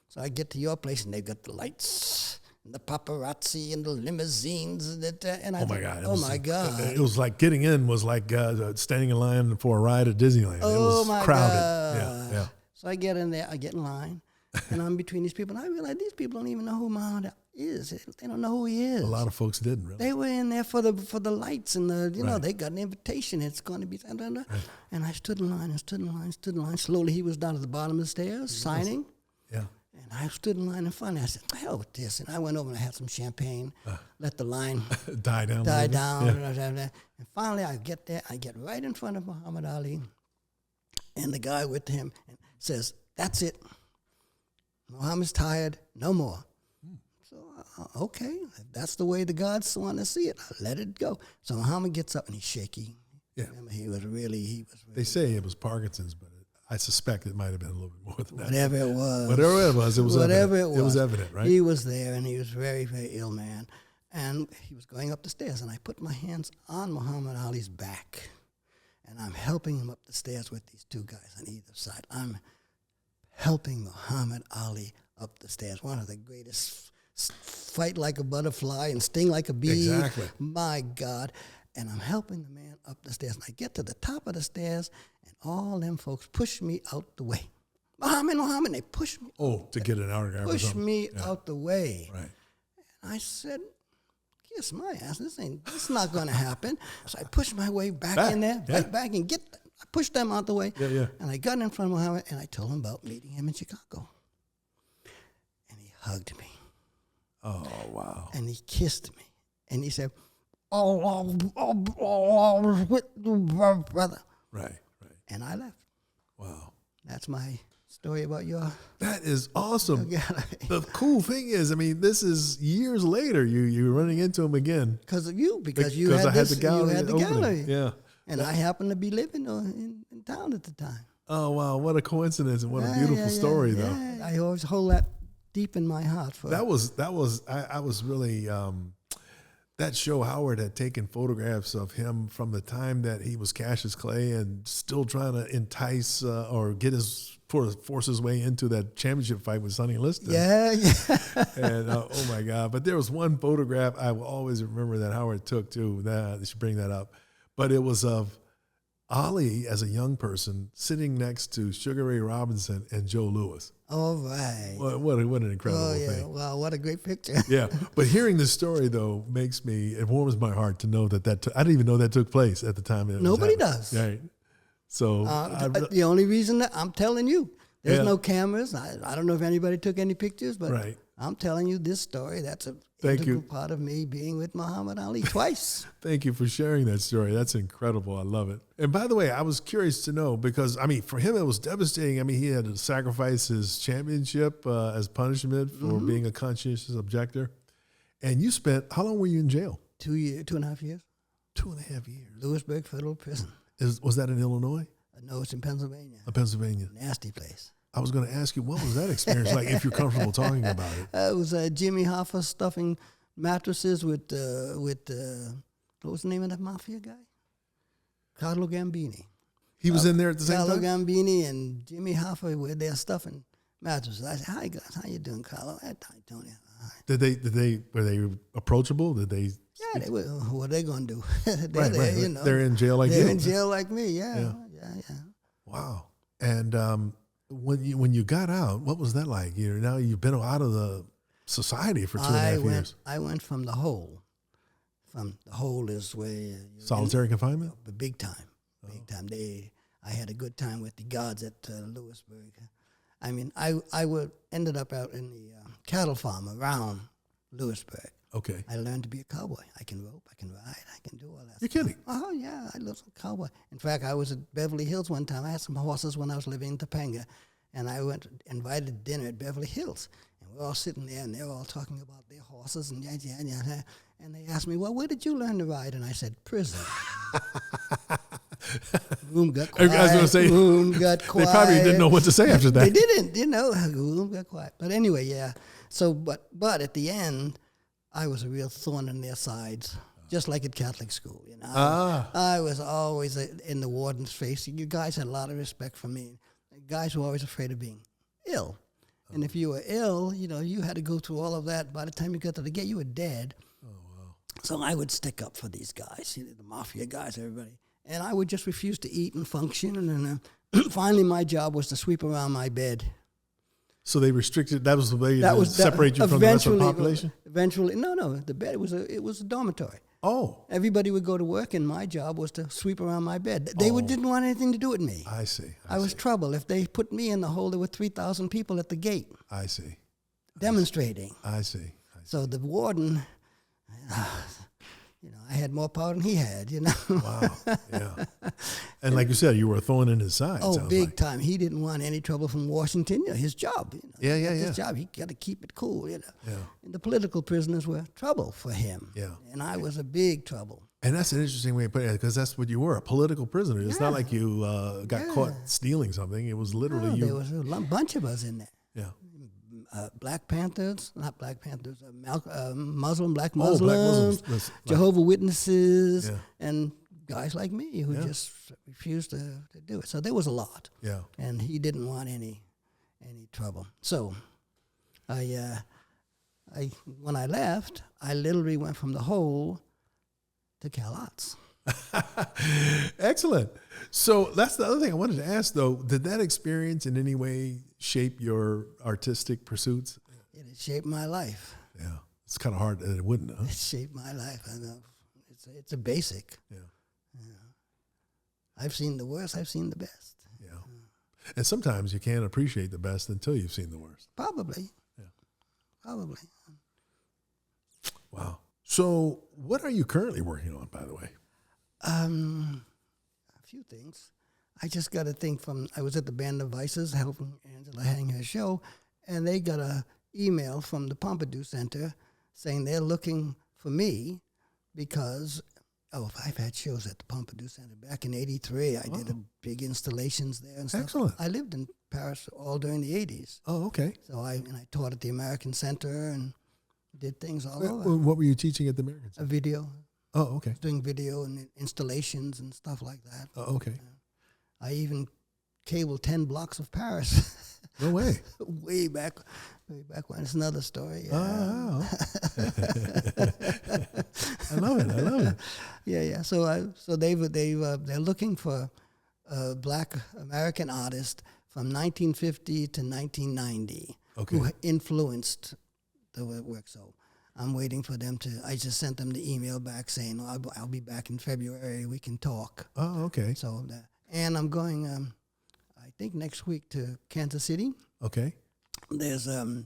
So I get to your place, and they've got the lights and the paparazzi and the limousines. And I my God. my God. It was like getting in was like standing in line for a ride at Disneyland. It was my crowded. God. Yeah. So I get in there, I get in line, and I'm between these people, and I realize these people don't even know who Muhammad is. They don't know who he is. A lot of folks didn't really. They were in there for the lights and they got an invitation. It's going to be and I stood in line. Slowly he was down at the bottom of the stairs signing. Yeah. And I stood in line, and finally I said, hell with this. And I went over and I had some champagne, let the line die down. Yeah. And finally I get there. I get right in front of Muhammad Ali, and the guy with him says, that's it. Muhammad's tired, no more. So, okay, if that's the way the gods want to see it, I'll let it go. So Muhammad gets up, and he's shaky. Yeah. Remember, he was really. They say it was Parkinson's, but I suspect it might have been a little bit more than that. Whatever it was. It was Whatever evident. it was. It was evident, right? He was there, and he was very, very ill man. And he was going up the stairs, and I put my hands on Muhammad Ali's back, and I'm helping him up the stairs with these two guys on either side. I'm helping Muhammad Ali up the stairs. One of the greatest, fight like a butterfly and sting like a bee. Exactly. My God. And I'm helping the man up the stairs. And I get to the top of the stairs, and all them folks push me out the way. Muhammad, they push me. Oh, to get an autograph or Push something. me out the way. Right. And I said, kiss my ass. This not going to happen. So I pushed my way back in there, right back, and I pushed them out the way. Yeah. And I got in front of Muhammad, and I told him about meeting him in Chicago. And he hugged me. Oh, wow. And he kissed me. And he said, brother. Right. And I left. Wow. That's my story about your... That is awesome. The cool thing is, I mean, this is years later. You're running into him again. Because of you. Because you had the gallery. Yeah. And I happened to be living in town at the time. Oh, wow. What a coincidence and what a beautiful story, though. Yeah. I always hold that deep in my heart. I was really... that show, Howard had taken photographs of him from the time that he was Cassius Clay and still trying to entice or force his way into that championship fight with Sonny Liston. Yeah. And oh my God! But there was one photograph I will always remember that Howard took too. They should bring that up. But it was of Ali as a young person sitting next to Sugar Ray Robinson and Joe Louis. All right. What an incredible thing. Wow, what a great picture. Yeah. But hearing this story, though, it warms my heart to know that I didn't even know that took place at the time. Nobody does. Right. So the only reason that I'm telling you, there's no cameras. I don't know if anybody took any pictures, but I'm telling you this story. That's an integral part of me being with Muhammad Ali twice. Thank you for sharing that story. That's incredible. I love it. And by the way, I was curious to know because, I mean, for him, it was devastating. I mean, he had to sacrifice his championship as punishment for being a conscientious objector. And you how long were you in jail? 2.5 years. 2.5 years. Lewisburg Federal Prison. Was that in Illinois? No, it's in Pennsylvania. Pennsylvania. Nasty place. I was going to ask you, what was that experience like, if you're comfortable talking about it? It was Jimmy Hoffa stuffing mattresses with what was the name of that mafia guy? Carlo Gambini. He was in there at the same Carlo time? Gambini and Jimmy Hoffa were there stuffing mattresses. I said, hi, guys. How you doing, Carlo? Hi, Tony. Hi. Were they approachable? Did they? Yeah, they were. What are they going to do? Right. They're in jail like you. They're in jail like me, yeah. Wow. And when you got out, what was that like? Now you've been out of the society for 2.5 years. I went from the hole. From the hole is where solitary confinement. Big time. I had a good time with the guards at Lewisburg. I mean, I ended up out in the cattle farm around Lewisburg. Okay. I learned to be a cowboy. I can rope, I can ride, I can do all that. You're kidding? Oh, yeah, I was a cowboy. In fact, I was at Beverly Hills one time. I had some horses when I was living in Topanga, and I went invited to dinner at Beverly Hills. And we're all sitting there, and they're all talking about their horses, and and they asked me, well, where did you learn to ride? And I said, prison. Room got quiet. I was going to say, room got quiet. they probably didn't know what to say after that. They didn't, room got quiet. But anyway, yeah. So, but at the end, I was a real thorn in their sides, just like at Catholic school, I was always in the warden's face. You guys had a lot of respect for me. Guys were always afraid of being ill. And if you were ill, you had to go through all of that. By the time you got to the gate, you were dead. Oh, wow. So I would stick up for these guys, the mafia guys, everybody. And I would just refuse to eat and function. And then finally my job was to sweep around my bed. So they restricted, that was the way to separate you from the rest of the population? Eventually, no, the bed, it was a dormitory. Oh. Everybody would go to work, and my job was to sweep around my bed. They didn't want anything to do with me. I see. I was trouble. If they put me in the hole, there were 3,000 people at the gate. I see. Demonstrating. I see. So the warden, I had more power than he had, Wow. Yeah. And like you said, you were a thorn in his side. Oh, big time. He didn't want any trouble from Washington. His job. Yeah. His job. He got to keep it cool. Yeah. And the political prisoners were trouble for him. Yeah. And I was a big trouble. And that's an interesting way to put it, because that's what you were, a political prisoner. It's not like you got caught stealing something. It was literally you. There was a bunch of us in there. Yeah. Black Panthers, not Black Panthers, Muslim, Black Black Muslims, Muslims. Jehovah's Witnesses, Yeah. and guys like me who just refused to do it. So there was a lot. Yeah. And he didn't want any trouble. So I when I left, I literally went from the hole to CalArts. Excellent. So that's the other thing I wanted to ask, though. Did that experience in any way shape your artistic pursuits? It had shaped my life. Yeah. It's kind of hard that it wouldn't, huh? It shaped my life. I know. It's a basic. Yeah. I've seen the worst. I've seen the best. Yeah. And sometimes you can't appreciate the best until you've seen the worst. Probably. Yeah. Probably. Wow. So what are you currently working on, by the way? A few things. I just got a thing I was at the Band of Vices helping Angela hang her show, and they got a email from the Pompidou Center saying they're looking for me because, I've had shows at the Pompidou Center. Back in '83, I did big installations there and stuff. Excellent. I lived in Paris all during the '80s. Oh, okay. So I taught at the American Center and did things all over. What were you teaching at the American A Center? video. Oh, okay. Doing video and installations and stuff like that. Oh, okay. I even cabled 10 blocks of Paris. No way. way back when. It's another story. Oh. I love it. Yeah. So they're looking for a Black American artist from 1950 to 1990 who influenced the work. So I'm waiting for them to. I just sent them the email back saying I'll be back in February. We can talk. Oh, okay. So and I'm going. I think next week to Kansas City. Okay. There's a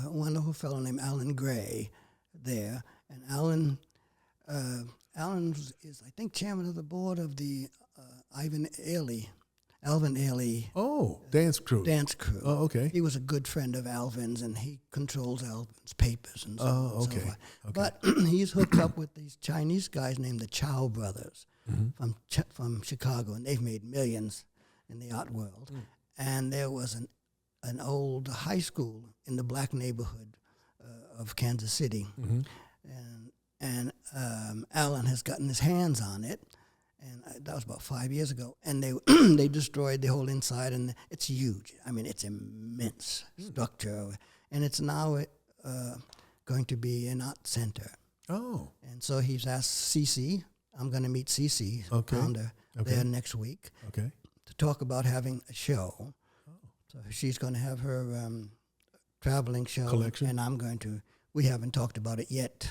wonderful fellow named Alan Gray there, and Alan is I think chairman of the board of the Alvin Ailey. Oh, dance crew. Dance crew. Oh, okay. He was a good friend of Alvin's, and he controls Alvin's papers and so on. Oh, okay. So forth. Okay. But he's hooked up with these Chinese guys named the Chow brothers from Chicago, and they've made millions in the art world. And there was an old high school in the black neighborhood of Kansas City, and Alan has gotten his hands on it. And that was about 5 years ago. And they they destroyed the whole inside, and it's huge. I mean, it's immense structure. And it's now going to be an art center. Oh. And so he's asked Cece, I'm going to meet Cece, founder, there next week, to talk about having a show. So she's going to have her traveling show. Collection. And we haven't talked about it yet.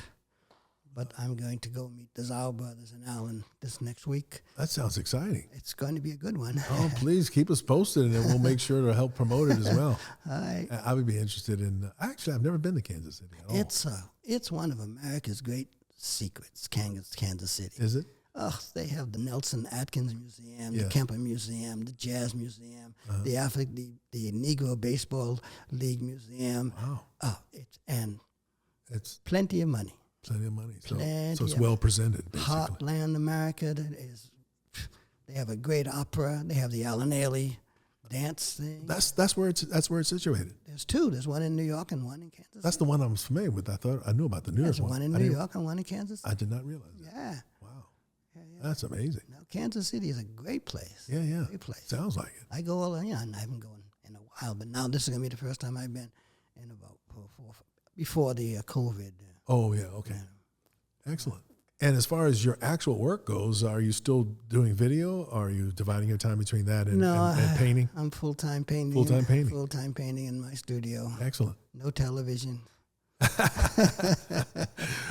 But I'm going to go meet the Zhao brothers and Alan this next week. That sounds exciting. It's going to be a good one. Oh, please keep us posted, and we'll make sure to help promote it as well. I would be interested in. Actually, I've never been to Kansas City at all. It's one of America's great secrets. Kansas City. Is it? Oh, they have the Nelson Atkins Museum, the Kemper Museum, the Jazz Museum, the Negro Baseball League Museum. Wow. Oh, it's plenty of money. Plenty of money. So it's of well presented, basically. Heartland America that is They have a great opera. They have the Allan dance thing. That's where it's situated. There's two. There's one in New York and one in Kansas. That's the one I'm familiar with. I thought I knew about the New York There's one. one in New York and one in Kansas. I did not realize that. Yeah. Wow. Yeah. That's amazing. Now, Kansas City is a great place. Yeah. Great place. Sounds like it. I go all, and I haven't gone in a while, but now this is going to be the first time I've been in about before the COVID. Oh, yeah. Okay. Excellent. And as far as your actual work goes, are you still doing video? Or are you dividing your time between that and painting? I'm full-time painting. Full-time painting. Full-time painting in my studio. Excellent. No television.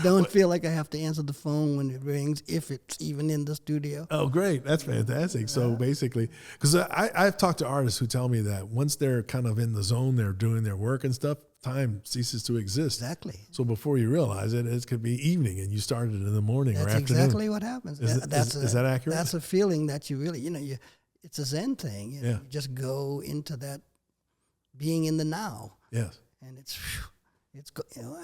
Don't feel like I have to answer the phone when it rings, if it's even in the studio. Oh, great. That's fantastic. So basically, because I've talked to artists who tell me that once they're kind of in the zone, they're doing their work and stuff, time ceases to exist. Exactly. So before you realize it, it could be evening and you started in the morning or That's afternoon. exactly what happens. Is that accurate? That's a feeling that you really, it's a Zen thing. You Yeah. just go into that being in the now. Yes. And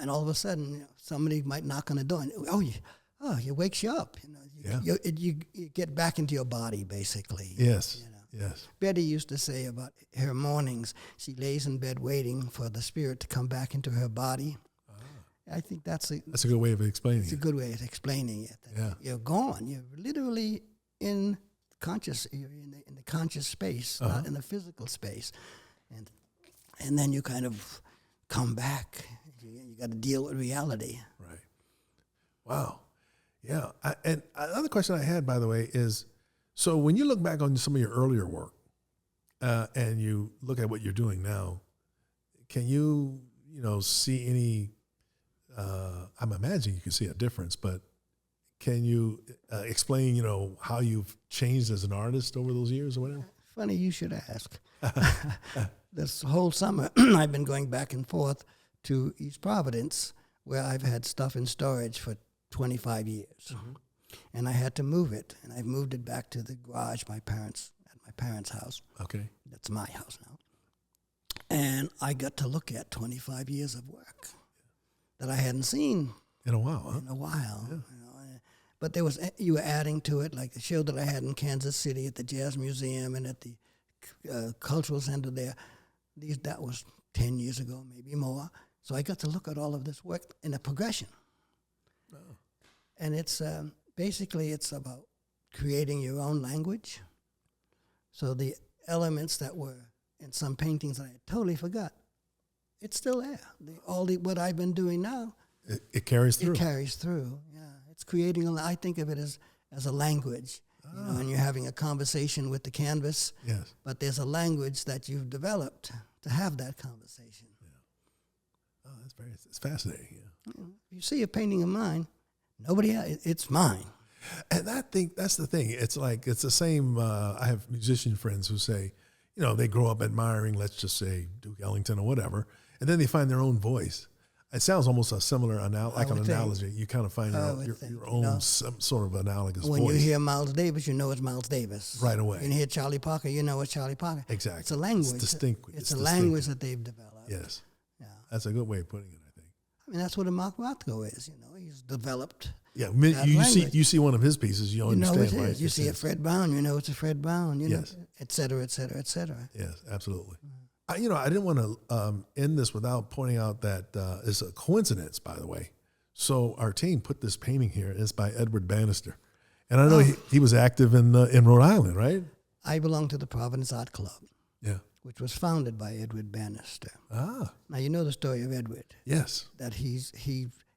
and all of a sudden, somebody might knock on the door and, it wakes you up. You get back into your body, basically. Yes. Yes. Betty used to say about her mornings, she lays in bed waiting for the spirit to come back into her body. I think that's a good way of explaining it. It's a good way of explaining it. Yeah. You're gone. You're literally in conscious. You're in the conscious space, not in the physical space, and then you kind of come back. You got to deal with reality. Right. Wow. Yeah. And another question I had, by the way, is so when you look back on some of your earlier work and you look at what you're doing now, can you see any? I'm imagining you can see a difference, but can you explain, how you've changed as an artist over those years or whatever? Funny you should ask. This whole summer, I've been going back and forth to East Providence, where I've had stuff in storage for 25 years. Mm-hmm. And I had to move it, and I've moved it back to the garage at my parents' house. Okay. That's my house now. And I got to look at 25 years of work that I hadn't seen in a while. Huh? In a while. Yeah. But you were adding to it, like the show that I had in Kansas City at the Jazz Museum and at the Cultural Center there. That was 10 years ago, maybe more. So I got to look at all of this work in a progression. Oh. And it's basically it's about creating your own language. So the elements that were in some paintings that I totally forgot, it's still there. What I've been doing now, it carries through. It carries through. Yeah, it's creating. I think of it as a language. And you're having a conversation with the canvas. Yes. But there's a language that you've developed to have that conversation. Yeah. Oh, it's fascinating. Yeah. You see a painting of mine, nobody else, it's mine. And that's the thing. It's like, it's the same. I have musician friends who say, they grow up admiring, let's just say Duke Ellington or whatever, and then they find their own voice. It sounds almost a similar analogy. You kind of find your own some sort of analogous when voice. When you hear Miles Davis, you know it's Miles Davis. Right away. When you hear Charlie Parker, you know it's Charlie Parker. Exactly. It's a language. It's distinct. It's a language that they've developed. Yes. Yeah. That's a good way of putting it, I think. I mean, that's what a Mark Rothko is, He's developed. Yeah, you see one of his pieces, you understand why you see a Fred Brown, you know it's a Fred Brown, yes. Et cetera, et cetera, et cetera. Yes, absolutely. I didn't want to end this without pointing out that it's a coincidence, by the way. So our team put this painting here. It's by Edward Bannister. And I know he was active in Rhode Island, right? I belong to the Providence Art Club. Yeah. Which was founded by Edward Bannister. Ah. Now, you know the story of Edward. Yes. That he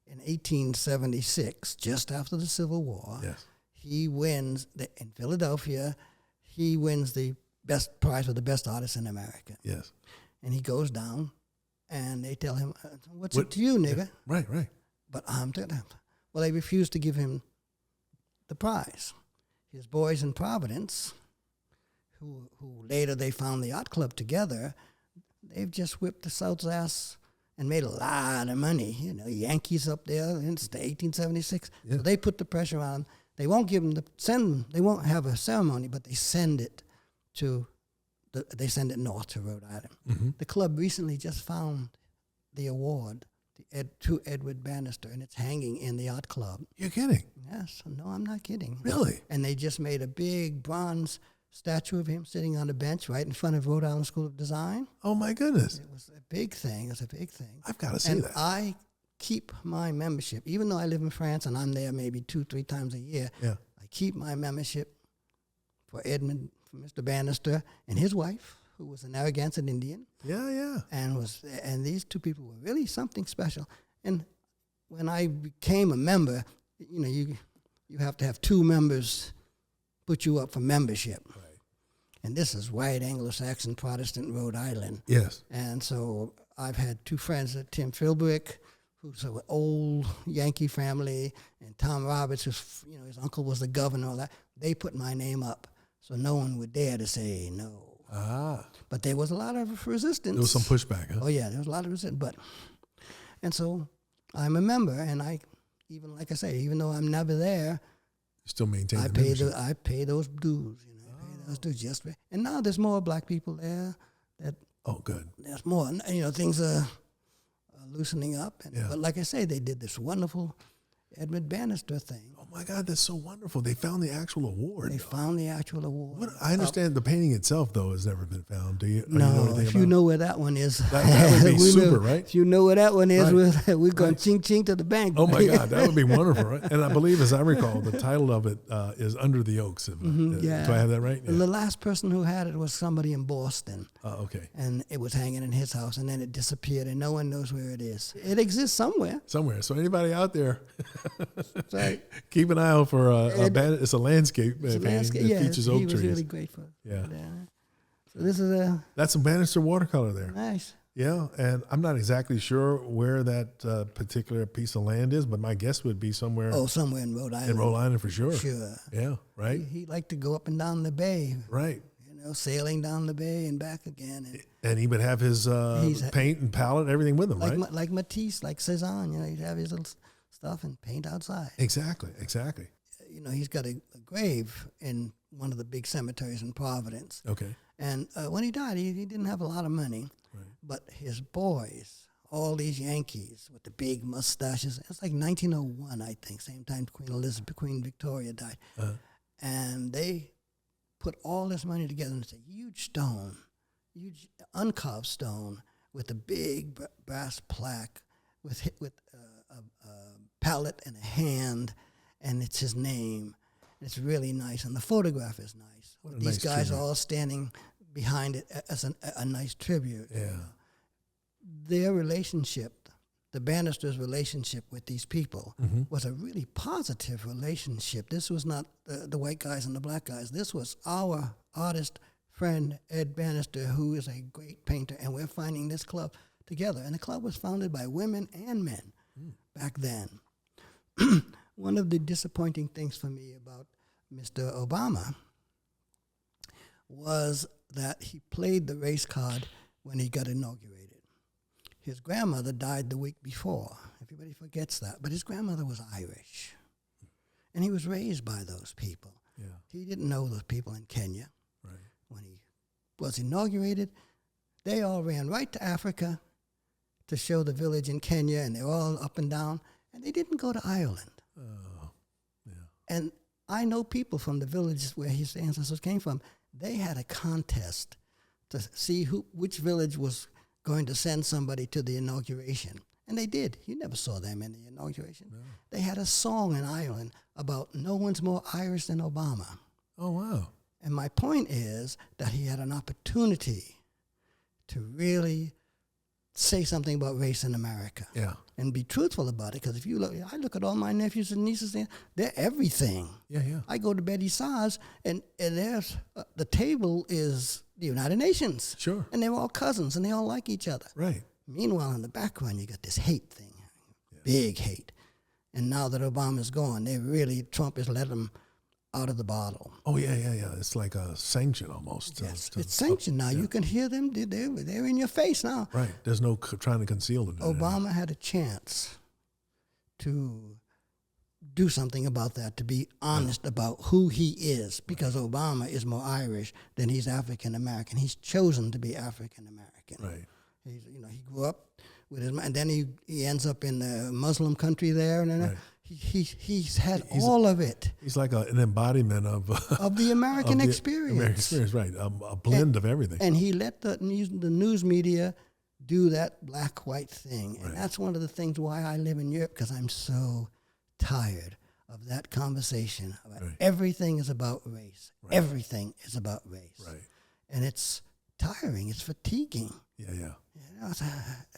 in 1876, just after the Civil War, yes. He wins, in Philadelphia, he wins the best prize for the best artist in America. Yes. And he goes down, and they tell him, what's it to you, nigga? Yeah. Right. But I'm telling him. Well, they refused to give him the prize. His boys in Providence, who later they found the art club together, they've just whipped the South's ass and made a lot of money. Yankees up there, it's the 1876. Yeah. So they put the pressure on. They won't give them they won't have a ceremony, but they send it north to Rhode Island. Mm-hmm. The club recently just found the award to Edward Bannister, and it's hanging in the yacht club. You're kidding? Yes, no, I'm not kidding. Really? And they just made a big bronze statue of him sitting on a bench right in front of Rhode Island School of Design. Oh my goodness! It was a big thing. It was a big thing. I've got to see and that. I keep my membership, even though I live in France and I'm there maybe 2-3 times a year. Yeah. I keep my membership for Mr. Bannister and his wife, who was a Narragansett Indian. Yeah. And these two people were really something special. And when I became a member, you have to have 2 members put you up for membership. Right. And this is white Anglo-Saxon Protestant Rhode Island. Yes. And so I've had 2 friends, Tim Philbrick, who's an old Yankee family, and Tom Roberts, who's his uncle was the governor. All that. They put my name up, so no one would dare to say no. But there was a lot of resistance. There was some pushback, huh? Oh yeah, there was a lot of resistance. And so I'm a member, and like I say, even though I'm never there, you still maintain the I membership. pay those dues. I pay those dues and now there's more black people there. Oh, good. There's more. Things are loosening up. Yeah. But like I say, they did this wonderful Edmund Bannister thing. Oh my God, that's so wonderful. They found the actual award. They found the actual award. I understand the painting itself, though, has never been found. Do you? No, if you know where that one is. That would be super, right? If you know where that one is, Right. we're going ching ching to the bank. Oh my God, that would be wonderful, right? And I believe, as I recall, the title of it is Under the Oaks. Yeah. Do I have that right? Yeah. And the last person who had it was somebody in Boston. Okay. And it was hanging in his house, and then it disappeared, and no one knows where it is. It exists somewhere. Somewhere. So anybody out there, Right. keep an eye out for it's a landscape painting that features oak he was trees. really grateful. Yeah. So this is That's some Bannister watercolor there. nice. Yeah, and I'm not exactly sure where that particular piece of land is, but my guess would be somewhere Somewhere in Rhode Island. in Rhode Island for sure. Sure. Yeah, right? He liked to go up and down the bay, Right. sailing down the bay and back again. And he would have his paint and palette, everything with him, right? Like Matisse, like Cezanne, he'd have his little stuff and paint outside. Exactly. He's got a grave in one of the big cemeteries in Providence. Okay. And when he died, he didn't have a lot of money. Right. But his boys, all these Yankees with the big mustaches, it's like 1901, I think, same time Queen Victoria died. And they put all this money together, and it's a huge uncarved stone with a big brass plaque with a palette and a hand, and it's his name. It's really nice, and the photograph is nice. These guys are all standing behind it as a nice tribute. Yeah. Their relationship, the Bannisters' relationship with these people, was a really positive relationship. This was not the white guys and the black guys. This was our artist friend, Ed Bannister, who is a great painter, and we're finding this club together. And the club was founded by women and men back then. One of the disappointing things for me about Mr. Obama was that he played the race card when he got inaugurated. His grandmother died the week before. Everybody forgets that. But his grandmother was Irish. And he was raised by those people. Yeah. He didn't know those people in Kenya. Right. When he was inaugurated, they all ran right to Africa to show the village in Kenya, and they were all up and down, and they didn't go to Ireland. Oh, yeah. And I know people from the villages where his ancestors came from. They had a contest to see which village was going to send somebody to the inauguration. And they did. You never saw them in the inauguration. No. They had a song in Ireland about no one's more Irish than Obama. Oh, wow. And my point is that he had an opportunity to really say something about race in America. Yeah. And be truthful about it. Because if you look, I look at all my nephews and nieces, they're everything. Yeah, yeah. I go to Betty Sa's, and there's the table is the United Nations. Sure. And they're all cousins, and they all like each other. Right. Meanwhile, in the background, you got this hate thing, big hate. And now that Obama's gone, Trump has let them out of the bottle. Oh, yeah. It's like a sanction almost. Yes, it's sanctioned now. Yeah. You can hear them. They're in your face now. Right. There's no trying to conceal it. Obama had a chance to do something about that, to be honest about who he is, because Obama is more Irish than he's African American. He's chosen to be African American. Right. He grew up with his, and then he ends up in the Muslim country there, and then Right. he's had all of it. He's like an embodiment of The American of the experience. American experience, right? A blend of everything. And he let the news media do that black-white thing. And Right. that's one of the things why I live in Europe, because I'm so tired of that conversation. About Right. Everything is about race. Right. Everything is about race. Right. And it's tiring. It's fatiguing. Yeah, yeah. You know,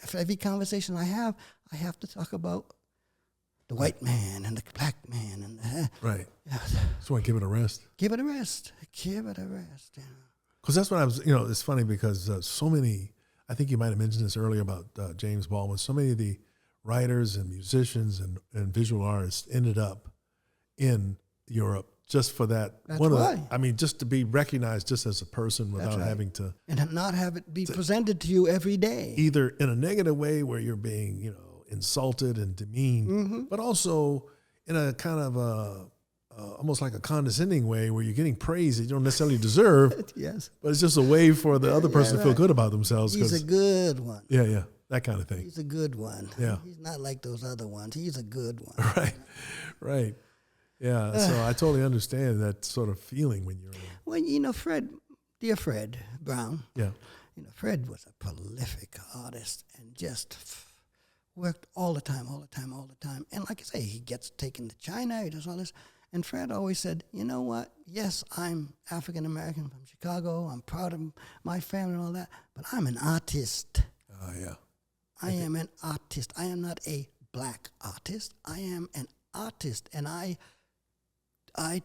for every conversation I have to talk about the white man and the black man. And Right. yeah, Just want to give it a rest. give it a rest. Give it a rest. You know. Because that's what I was, it's funny because so many, I think you might have mentioned this earlier about James Baldwin, so many of the writers and musicians and visual artists ended up in Europe just for that. That's why. Just to be recognized just as a person without right. having to, And not have it be presented to you every day. either in a negative way where you're being, insulted and demeaned, but also in a kind of almost like a condescending way where you're getting praise that you don't necessarily deserve, Yes. but it's just a way for the other person to feel right. good about themselves. He's a good one. Yeah, that kind of thing. He's a good one. Yeah. He's not like those other ones. He's a good one. Right. Yeah, so I totally understand that sort of feeling when you're Well, dear Fred Brown, yeah. Fred was a prolific artist and just worked all the time. And like I say, he gets taken to China, he does all this. And Fred always said, you know what? Yes, I'm African-American from Chicago. I'm proud of my family and all that. But I'm an artist. Yeah. I am an artist. I am not a black artist. I am an artist. And I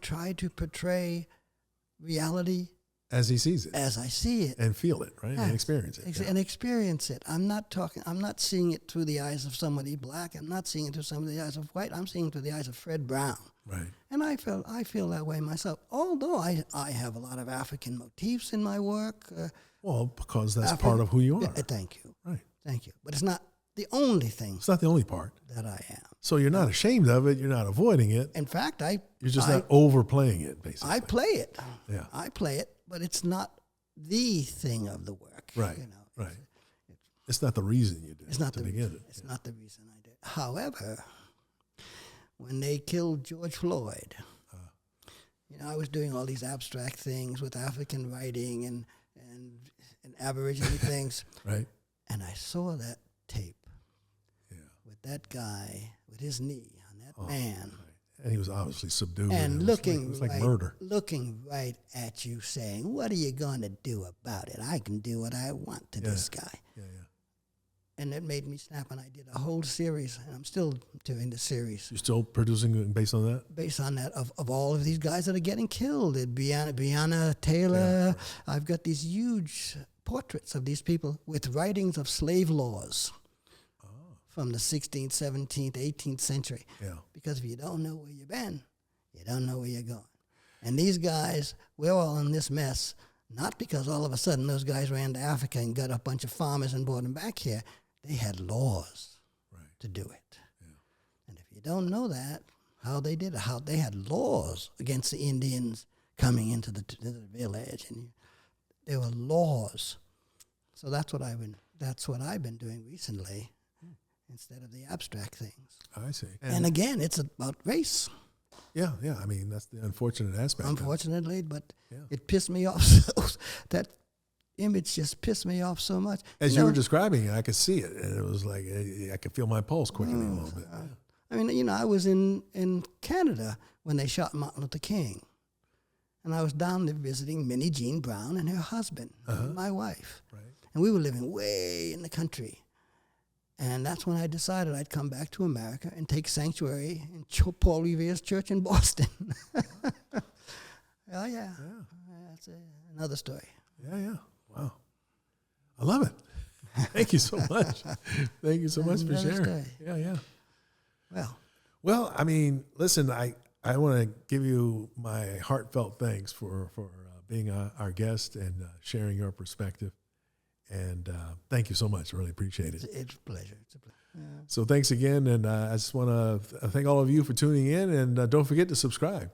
try to portray reality As he sees it. as I see it. And feel it, right? Yes. And experience it. And experience it. I'm not seeing it through the eyes of somebody black. I'm not seeing it through some of the eyes of white. I'm seeing it through the eyes of Fred Brown. Right. And I feel that way myself. Although I have a lot of African motifs in my work. Well, because that's part of who you are. Thank you. Right. Thank you. But it's not the only thing It's not the only part. that I am. So you're not ashamed of it. You're not avoiding it. In fact, You're just not overplaying it, basically. I play it. Yeah. I play it, but it's not the thing of the work. Right. Right. It's not the reason you did It's not to the begin reason. it. It's not the reason I did. However, when they killed George Floyd, I was doing all these abstract things with African writing and Aboriginal things, Right. and I saw that tape Yeah. with that guy with his knee on that man. Right. And he was obviously subdued. And it looking was like right, murder. looking right at you, saying, "What are you going to do about it? I can do what I want to this guy." Yeah. And it made me snap, and I did a whole series, and I'm still doing the series You're still producing based on that? based on that of all of these guys that are getting killed. Breonna Taylor. I've got these huge portraits of these people with writings of slave laws from the 16th, 17th, 18th century. Yeah. Because if you don't know where you've been, you don't know where you're going. And these guys, we're all in this mess, not because all of a sudden those guys ran to Africa and got a bunch of farmers and brought them back here. They had laws to do it. Yeah. And if you don't know that, how they did it, how they had laws against the Indians coming into the village, and there were laws. So that's what I've been doing recently, instead of the abstract things. I see. And again, it's about race. Yeah. I mean, that's the unfortunate aspect. Unfortunately, but Yeah. it pissed me off. That image just pissed me off so much. As you were describing it, I could see it, and it was like I could feel my pulse quickening a little bit. I mean, I was in Canada when they shot Martin Luther King, and I was down there visiting Minnie Jean Brown and her husband, and my wife, Right. and we were living way in the country. And that's when I decided I'd come back to America and take sanctuary in Paul Revere's church in Boston. Oh, yeah. That's another story. Yeah. Wow. I love it. Thank you so much. Thank you so much for Another sharing. story. Yeah. Well, I mean, listen, I want to give you my heartfelt thanks for being our guest and sharing your perspective. And thank you so much. I really appreciate it. It's a pleasure. Yeah. So thanks again. And I just want to thank all of you for tuning in. And don't forget to subscribe.